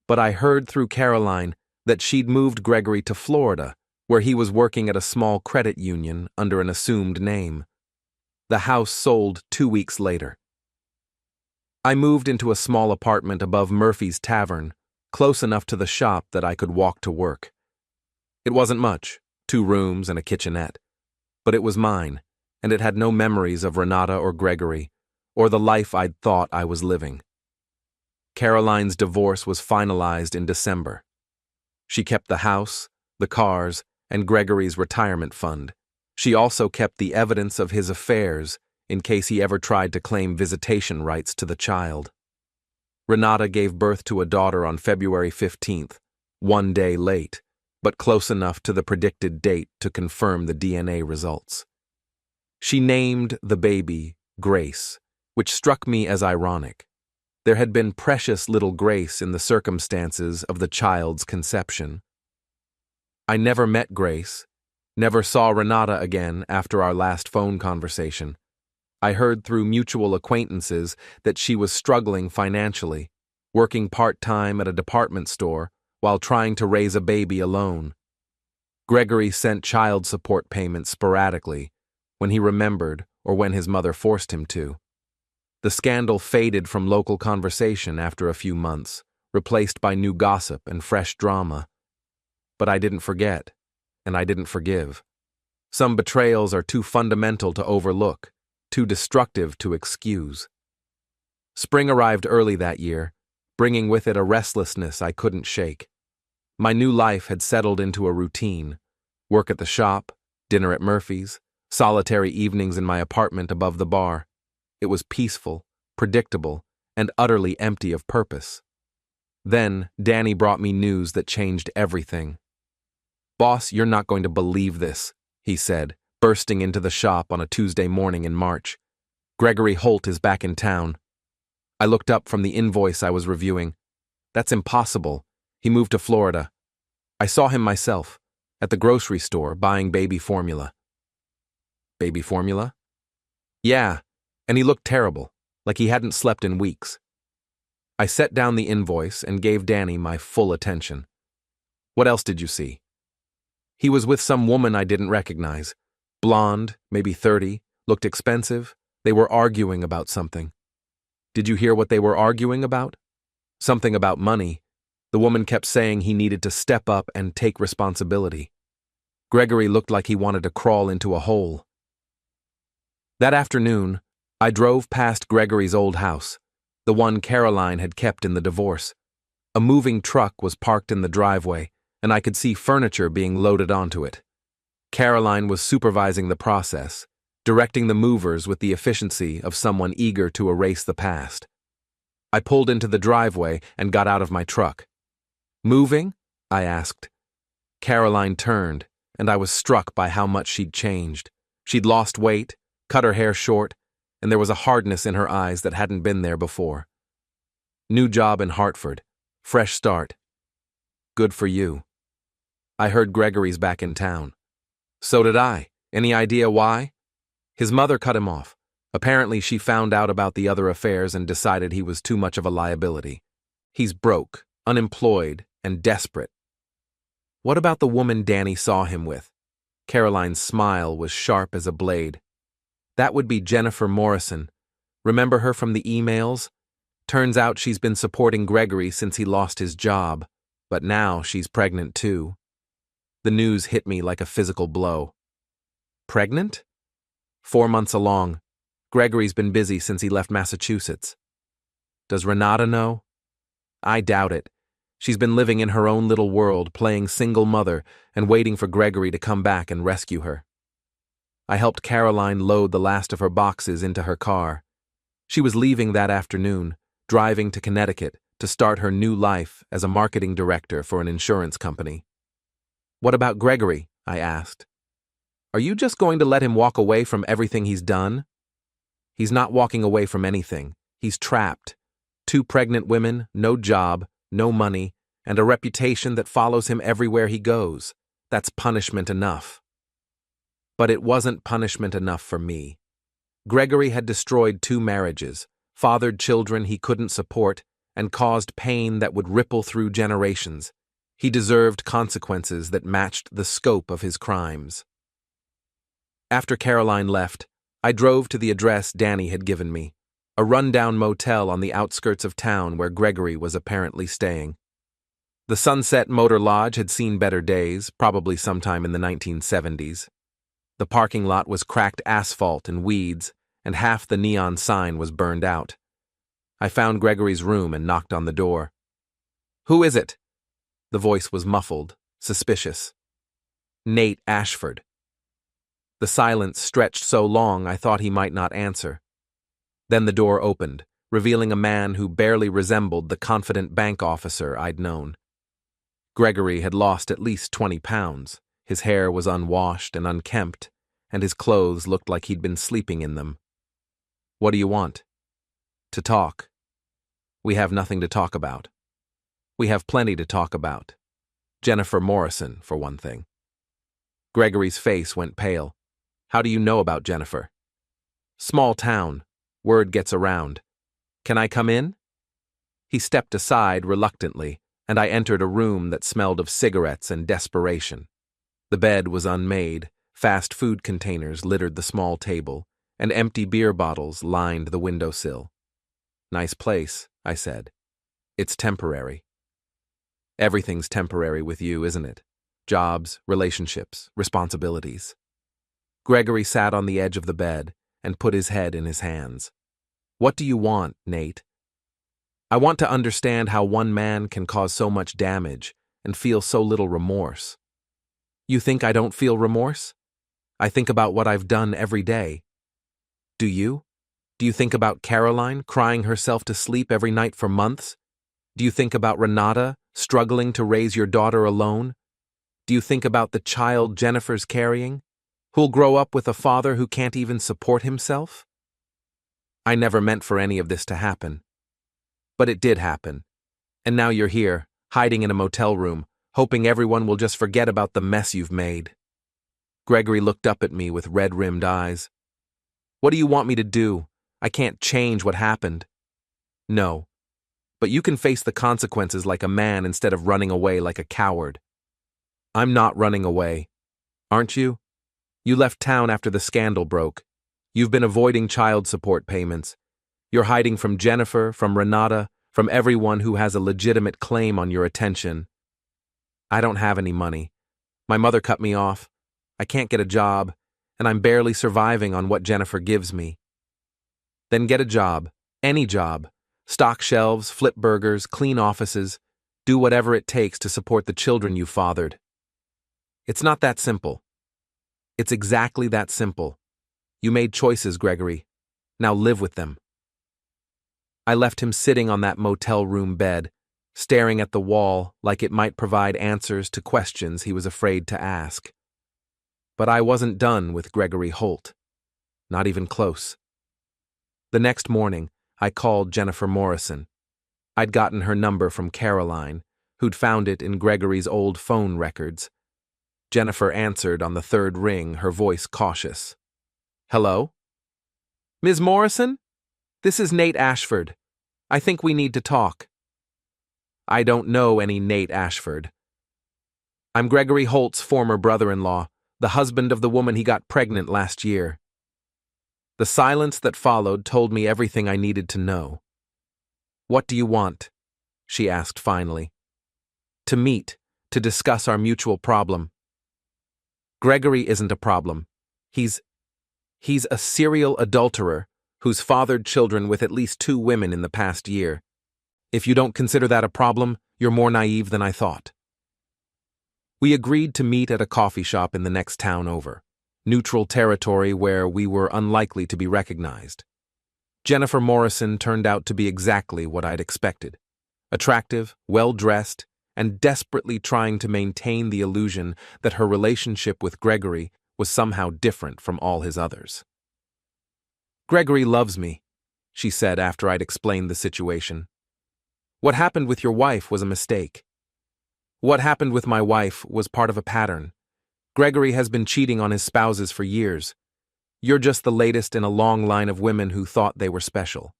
A: but I heard through Caroline that she'd moved Gregory to Florida, where he was working at a small credit union under an assumed name. The house sold 2 weeks later. I moved into a small apartment above Murphy's Tavern, close enough to the shop that I could walk to work. It wasn't much, 2 rooms and a kitchenette, but it was mine, and it had no memories of Renata or Gregory, or the life I'd thought I was living. Caroline's divorce was finalized in December. She kept the house, the cars, and Gregory's retirement fund. She also kept the evidence of his affairs in case he ever tried to claim visitation rights to the child. Renata gave birth to a daughter on February 15th, 1 day late, but close enough to the predicted date to confirm the DNA results. She named the baby Grace, which struck me as ironic. There had been precious little grace in the circumstances of the child's conception. I never met Grace, never saw Renata again after our last phone conversation. I heard through mutual acquaintances that she was struggling financially, working part-time at a department store while trying to raise a baby alone. Gregory sent child support payments sporadically, when he remembered or when his mother forced him to. The scandal faded from local conversation after a few months, replaced by new gossip and fresh drama. But I didn't forget, and I didn't forgive. Some betrayals are too fundamental to overlook, too destructive to excuse. Spring arrived early that year, bringing with it a restlessness I couldn't shake. My new life had settled into a routine: work at the shop, dinner at Murphy's, solitary evenings in my apartment above the bar. It was peaceful, predictable, and utterly empty of purpose. Then, Danny brought me news that changed everything. "Boss, you're not going to believe this," he said, bursting into the shop on a Tuesday morning in March. "Gregory Holt is back in town." I looked up from the invoice I was reviewing. "That's impossible. He moved to Florida. I saw him myself, at the grocery store, buying baby formula." "Baby formula?" "Yeah, and he looked terrible, like he hadn't slept in weeks." I set down the invoice and gave Danny my full attention. "What else did you see?" "He was with some woman I didn't recognize. Blonde, maybe 30, looked expensive. They were arguing about something." "Did you hear what they were arguing about?" "Something about money. The woman kept saying he needed to step up and take responsibility. Gregory looked like he wanted to crawl into a hole." That afternoon, I drove past Gregory's old house, the one Caroline had kept in the divorce. A moving truck was parked in the driveway, and I could see furniture being loaded onto it. Caroline was supervising the process, directing the movers with the efficiency of someone eager to erase the past. I pulled into the driveway and got out of my truck. "Moving?" I asked. Caroline turned, and I was struck by how much she'd changed. She'd lost weight, cut her hair short, and there was a hardness in her eyes that hadn't been there before. "New job in Hartford. Fresh start." "Good for you." I heard Gregory's back in town. "So did I. Any idea why?" "His mother cut him off. Apparently she found out about the other affairs and decided he was too much of a liability. He's broke, unemployed, and desperate." "What about the woman Danny saw him with?" Caroline's smile was sharp as a blade. "That would be Jennifer Morrison. Remember her from the emails? Turns out she's been supporting Gregory since he lost his job, but now she's pregnant too." The news hit me like a physical blow. "Pregnant?" "4 months along. Gregory's been busy since he left Massachusetts." "Does Renata know?" "I doubt it. She's been living in her own little world, playing single mother and waiting for Gregory to come back and rescue her." I helped Caroline load the last of her boxes into her car. She was leaving that afternoon, driving to Connecticut to start her new life as a marketing director for an insurance company. "What about Gregory?" I asked. "Are you just going to let him walk away from everything he's done?" "He's not walking away from anything. He's trapped. 2 pregnant women, no job, no money, and a reputation that follows him everywhere he goes. That's punishment enough." But it wasn't punishment enough for me. Gregory had destroyed 2 marriages, fathered children he couldn't support, and caused pain that would ripple through generations. He deserved consequences that matched the scope of his crimes. After Caroline left, I drove to the address Danny had given me, a rundown motel on the outskirts of town where Gregory was apparently staying. The Sunset Motor Lodge had seen better days, probably sometime in the 1970s. The parking lot was cracked asphalt and weeds, and half the neon sign was burned out. I found Gregory's room and knocked on the door. "Who is it?" The voice was muffled, suspicious. "Nate Ashford." The silence stretched so long I thought he might not answer. Then the door opened, revealing a man who barely resembled the confident bank officer I'd known. Gregory had lost at least 20 pounds. His hair was unwashed and unkempt, and his clothes looked like he'd been sleeping in them. "What do you want?" "To talk." "We have nothing to talk about." "We have plenty to talk about. Jennifer Morrison, for one thing." Gregory's face went pale. "How do you know about Jennifer?" "Small town. Word gets around. Can I come in?" He stepped aside reluctantly, and I entered a room that smelled of cigarettes and desperation. The bed was unmade, fast food containers littered the small table, and empty beer bottles lined the windowsill. "Nice place," I said. "It's temporary." "Everything's temporary with you, isn't it? Jobs, relationships, responsibilities." Gregory sat on the edge of the bed and put his head in his hands. "What do you want, Nate?" "I want to understand how one man can cause so much damage and feel so little remorse." "You think I don't feel remorse? I think about what I've done every day." "Do you?" Do you think about Caroline crying herself to sleep every night for months? Do you think about Renata struggling to raise your daughter alone? Do you think about the child Jennifer's carrying, who'll grow up with a father who can't even support himself? I never meant for any of this to happen. But it did happen. And now you're here, hiding in a motel room, hoping everyone will just forget about the mess you've made. Gregory looked up at me with red-rimmed eyes. What do you want me to do? I can't change what happened. No. But you can face the consequences like a man instead of running away like a coward. I'm not running away. Aren't you? You left town after the scandal broke. You've been avoiding child support payments. You're hiding from Jennifer, from Renata, from everyone who has a legitimate claim on your attention. I don't have any money. My mother cut me off. I can't get a job, and I'm barely surviving on what Jennifer gives me. Then get a job, any job. Stock shelves, flip burgers, clean offices. Do whatever it takes to support the children you fathered. It's not that simple. It's exactly that simple. You made choices, Gregory. Now live with them. I left him sitting on that motel room bed, staring at the wall like it might provide answers to questions he was afraid to ask. But I wasn't done with Gregory Holt. Not even close. The next morning, I called Jennifer Morrison. I'd gotten her number from Caroline, who'd found it in Gregory's old phone records. Jennifer answered on the third ring, her voice cautious. Hello? Ms. Morrison? This is Nate Ashford. I think we need to talk. I don't know any Nate Ashford. I'm Gregory Holt's former brother-in-law, the husband of the woman he got pregnant last year. The silence that followed told me everything I needed to know. What do you want? She asked finally. To meet, to discuss our mutual problem. Gregory isn't a problem. He's a serial adulterer who's fathered children with at least 2 women in the past year. If you don't consider that a problem, you're more naive than I thought. We agreed to meet at a coffee shop in the next town over, neutral territory where we were unlikely to be recognized. Jennifer Morrison turned out to be exactly what I'd expected. Attractive, well-dressed, and desperately trying to maintain the illusion that her relationship with Gregory was somehow different from all his others. Gregory loves me, she said after I'd explained the situation. What happened with your wife was a mistake. What happened with my wife was part of a pattern. Gregory has been cheating on his spouses for years. You're just the latest in a long line of women who thought they were special.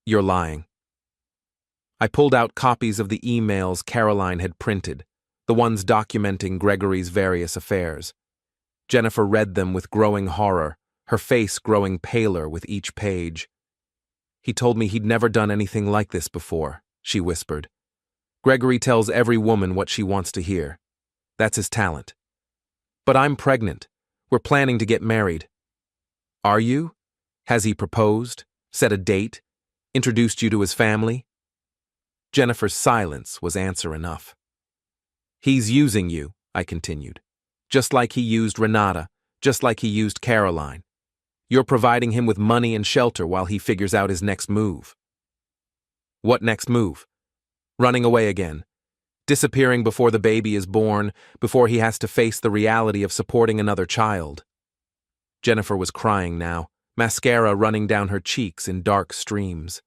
A: You're lying. I pulled out copies of the emails Caroline had printed, the ones documenting Gregory's various affairs. Jennifer read them with growing horror, her face growing paler with each page. He told me he'd never done anything like this before, she whispered. Gregory tells every woman what she wants to hear. That's his talent. But I'm pregnant. We're planning to get married. Are you? Has he proposed, set a date, introduced you to his family? Jennifer's silence was answer enough. He's using you, I continued. Just like he used Renata, just like he used Caroline. You're providing him with money and shelter while he figures out his next move. What next move? Running away again. Disappearing before the baby is born, before he has to face the reality of supporting another child. Jennifer was crying now, mascara running down her cheeks in dark streams.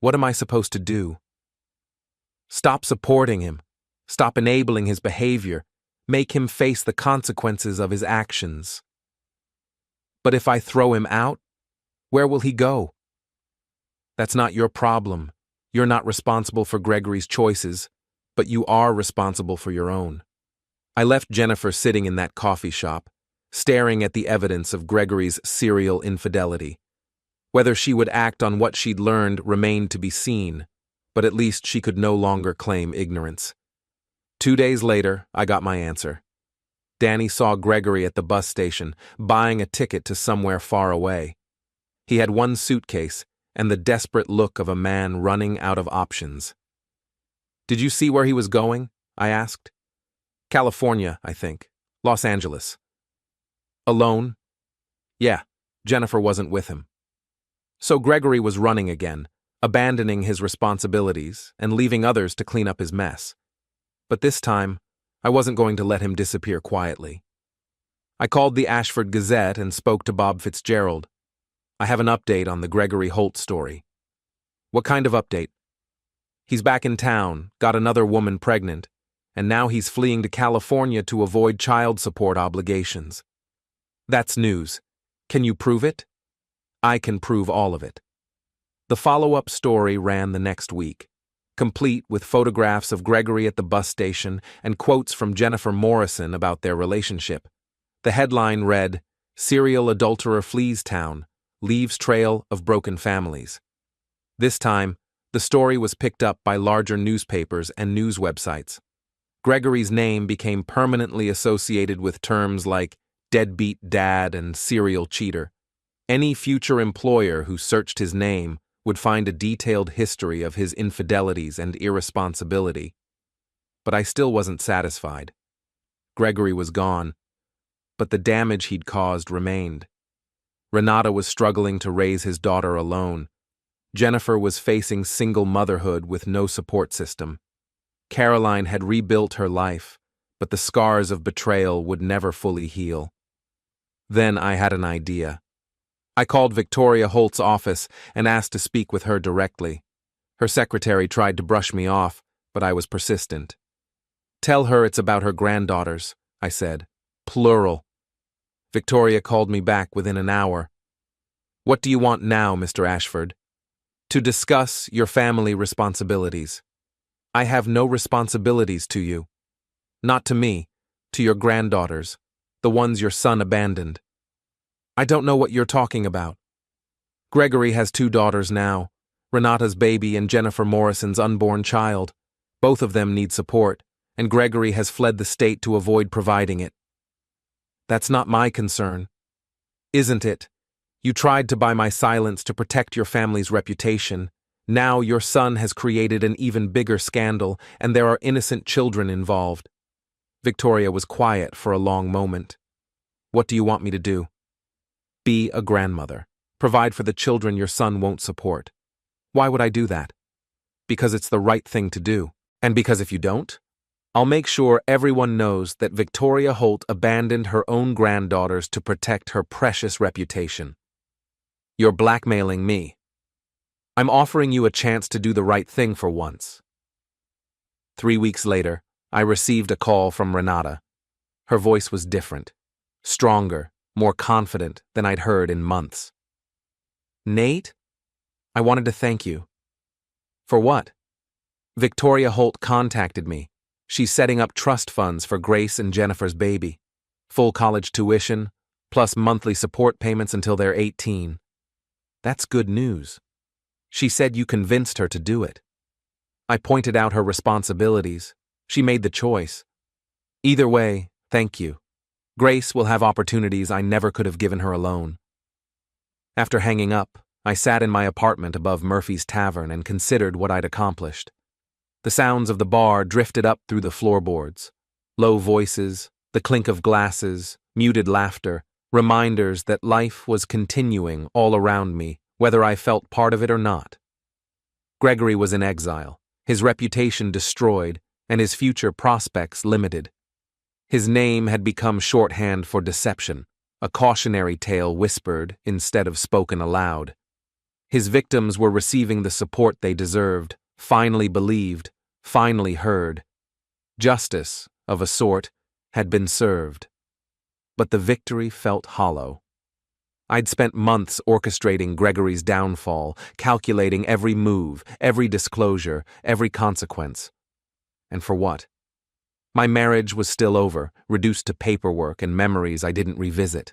A: What am I supposed to do? Stop supporting him. Stop enabling his behavior. Make him face the consequences of his actions. But if I throw him out, where will he go? That's not your problem. You're not responsible for Gregory's choices, but you are responsible for your own. I left Jennifer sitting in that coffee shop, staring at the evidence of Gregory's serial infidelity. Whether she would act on what she'd learned remained to be seen, but at least she could no longer claim ignorance. 2 days later, I got my answer. Danny saw Gregory at the bus station, buying a ticket to somewhere far away. He had one suitcase and the desperate look of a man running out of options. Did you see where he was going? I asked. California, I think. Los Angeles. Alone? Yeah, Jennifer wasn't with him. So Gregory was running again, abandoning his responsibilities and leaving others to clean up his mess. But this time, I wasn't going to let him disappear quietly. I called the Ashford Gazette and spoke to Bob Fitzgerald. I have an update on the Gregory Holt story. What kind of update? He's back in town, got another woman pregnant, and now he's fleeing to California to avoid child support obligations. That's news. Can you prove it? I can prove all of it. The follow-up story ran the next week, complete with photographs of Gregory at the bus station and quotes from Jennifer Morrison about their relationship. The headline read, "Serial Adulterer Flees Town, Leaves Trail of Broken Families." This time, the story was picked up by larger newspapers and news websites. Gregory's name became permanently associated with terms like deadbeat dad and serial cheater. Any future employer who searched his name would find a detailed history of his infidelities and irresponsibility. But I still wasn't satisfied. Gregory was gone, but the damage he'd caused remained. Renata was struggling to raise his daughter alone. Jennifer was facing single motherhood with no support system. Caroline had rebuilt her life, but the scars of betrayal would never fully heal. Then I had an idea. I called Victoria Holt's office and asked to speak with her directly. Her secretary tried to brush me off, but I was persistent. "Tell her it's about her granddaughters," I said. Plural. Victoria called me back within an hour. "What do you want now, Mr. Ashford?" "To discuss your family responsibilities." "I have no responsibilities to you. Not to me, to your granddaughters, the ones your son abandoned." "I don't know what you're talking about." "Gregory has 2 daughters now, Renata's baby and Jennifer Morrison's unborn child. Both of them need support, and Gregory has fled the state to avoid providing it." "That's not my concern." "Isn't it? You tried to buy my silence to protect your family's reputation. Now your son has created an even bigger scandal, and there are innocent children involved." Victoria was quiet for a long moment. "What do you want me to do?" "Be a grandmother. Provide for the children your son won't support." "Why would I do that?" "Because it's the right thing to do. And because if you don't, I'll make sure everyone knows that Victoria Holt abandoned her own granddaughters to protect her precious reputation." "You're blackmailing me." "I'm offering you a chance to do the right thing for once." 3 weeks later, I received a call from Renata. Her voice was different, stronger, more confident than I'd heard in months. "Nate, I wanted to thank you." "For what?" "Victoria Holt contacted me. She's setting up trust funds for Grace and Jennifer's baby. Full college tuition, plus monthly support payments until they're 18. "That's good news." "She said you convinced her to do it." "I pointed out her responsibilities. She made the choice. Either way, thank you. Grace will have opportunities I never could have given her alone." After hanging up, I sat in my apartment above Murphy's Tavern and considered what I'd accomplished. The sounds of the bar drifted up through the floorboards. Low voices, the clink of glasses, muted laughter, reminders that life was continuing all around me, whether I felt part of it or not. Gregory was in exile, his reputation destroyed, and his future prospects limited. His name had become shorthand for deception, a cautionary tale whispered instead of spoken aloud. His victims were receiving the support they deserved, finally believed, finally heard. Justice, of a sort, had been served. But the victory felt hollow. I'd spent months orchestrating Gregory's downfall, calculating every move, every disclosure, every consequence. And for what? My marriage was still over, reduced to paperwork and memories I didn't revisit.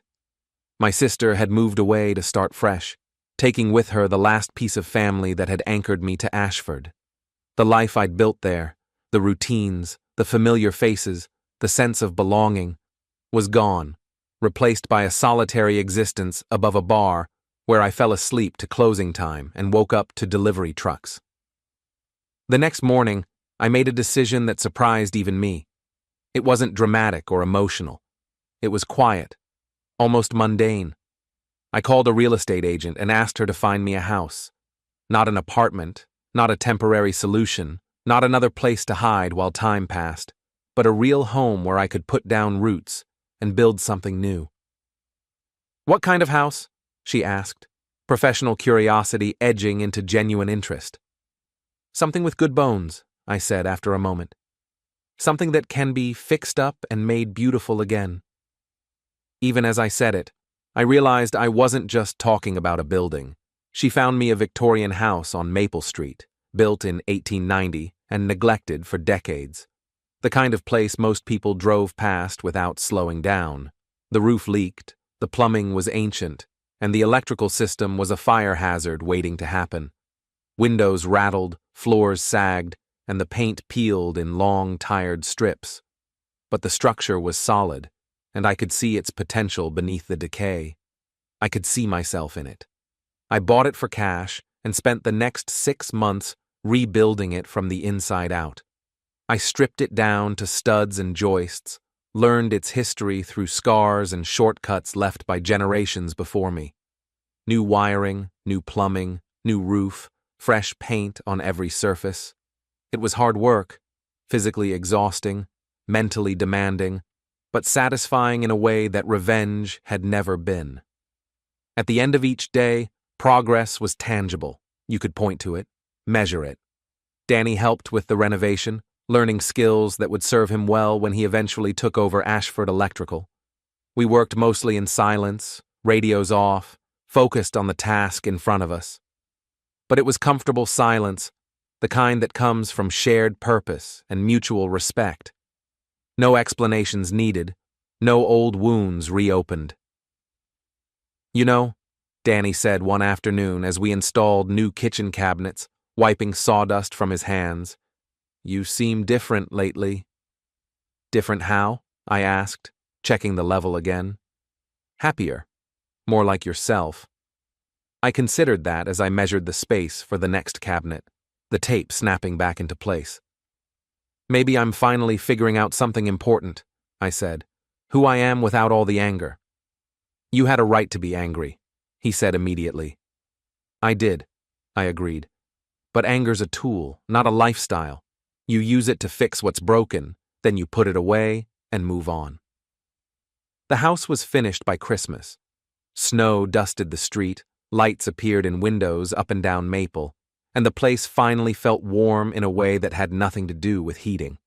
A: My sister had moved away to start fresh, taking with her the last piece of family that had anchored me to Ashford. The life I'd built there, the routines, the familiar faces, the sense of belonging, was gone, replaced by a solitary existence above a bar where I fell asleep to closing time and woke up to delivery trucks. The next morning, I made a decision that surprised even me. It wasn't dramatic or emotional. It was quiet, almost mundane. I called a real estate agent and asked her to find me a house. Not an apartment, not a temporary solution, not another place to hide while time passed, but a real home where I could put down roots and build something new. "What kind of house?" she asked, professional curiosity edging into genuine interest. "Something with good bones," I said after a moment. "Something that can be fixed up and made beautiful again." Even as I said it, I realized I wasn't just talking about a building. She found me a Victorian house on Maple Street, built in 1890 and neglected for decades. The kind of place most people drove past without slowing down. The roof leaked, the plumbing was ancient, and the electrical system was a fire hazard waiting to happen. Windows rattled, floors sagged, and the paint peeled in long, tired strips. But the structure was solid, and I could see its potential beneath the decay. I could see myself in it. I bought it for cash and spent the next 6 months rebuilding it from the inside out. I stripped it down to studs and joists, learned its history through scars and shortcuts left by generations before me. New wiring, new plumbing, new roof, fresh paint on every surface. It was hard work, physically exhausting, mentally demanding, but satisfying in a way that revenge had never been. At the end of each day, progress was tangible. You could point to it, measure it. Danny helped with the renovation, learning skills that would serve him well when he eventually took over Ashford Electrical. We worked mostly in silence, radios off, focused on the task in front of us. But it was comfortable silence, the kind that comes from shared purpose and mutual respect. No explanations needed, no old wounds reopened. "You know," Danny said one afternoon as we installed new kitchen cabinets, wiping sawdust from his hands, "you seem different lately." "Different how?" I asked, checking the level again. "Happier. More like yourself." I considered that as I measured the space for the next cabinet, the tape snapping back into place. "Maybe I'm finally figuring out something important," I said. "Who I am without all the anger." "You had a right to be angry," he said immediately. "I did," I agreed. "But anger's a tool, not a lifestyle. You use it to fix what's broken, then you put it away and move on." The house was finished by Christmas. Snow dusted the street, lights appeared in windows up and down Maple, and the place finally felt warm in a way that had nothing to do with heating.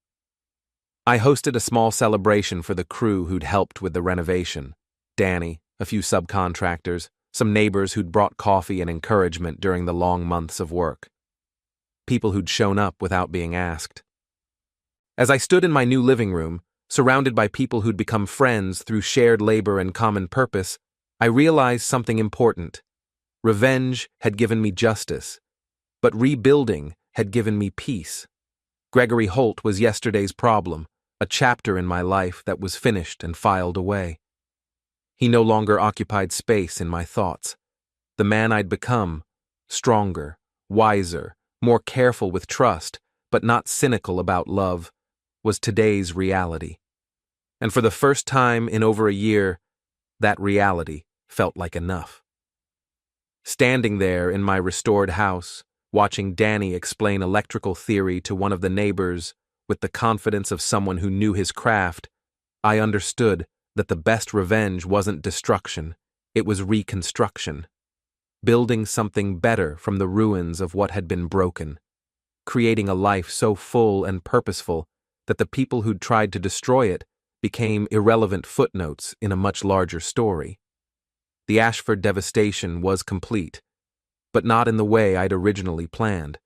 A: I hosted a small celebration for the crew who'd helped with the renovation. Danny, a few subcontractors, some neighbors who'd brought coffee and encouragement during the long months of work. People who'd shown up without being asked. As I stood in my new living room, surrounded by people who'd become friends through shared labor and common purpose, I realized something important. Revenge had given me justice, but rebuilding had given me peace. Gregory Holt was yesterday's problem, a chapter in my life that was finished and filed away. He no longer occupied space in my thoughts. The man I'd become, stronger, wiser, more careful with trust, but not cynical about love, was today's reality. And for the first time in over a year, that reality felt like enough. Standing there in my restored house, watching Danny explain electrical theory to one of the neighbors with the confidence of someone who knew his craft, I understood that the best revenge wasn't destruction, it was reconstruction. Building something better from the ruins of what had been broken. Creating a life so full and purposeful that the people who'd tried to destroy it became irrelevant footnotes in a much larger story. The Ashford devastation was complete, but not in the way I'd originally planned.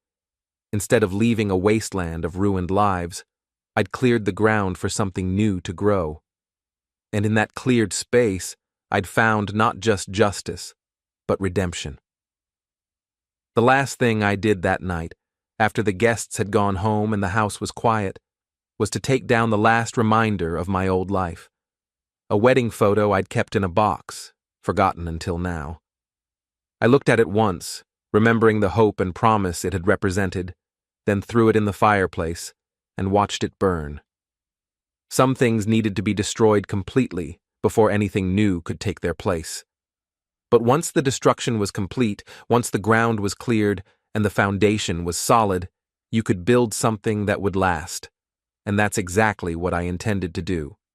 A: Instead of leaving a wasteland of ruined lives, I'd cleared the ground for something new to grow. And in that cleared space, I'd found not just justice, but redemption. The last thing I did that night, after the guests had gone home and the house was quiet, was to take down the last reminder of my old life. A wedding photo I'd kept in a box, forgotten until now. I looked at it once, remembering the hope and promise it had represented, then threw it in the fireplace and watched it burn. Some things needed to be destroyed completely before anything new could take their place. But once the destruction was complete, once the ground was cleared and the foundation was solid, you could build something that would last. And that's exactly what I intended to do.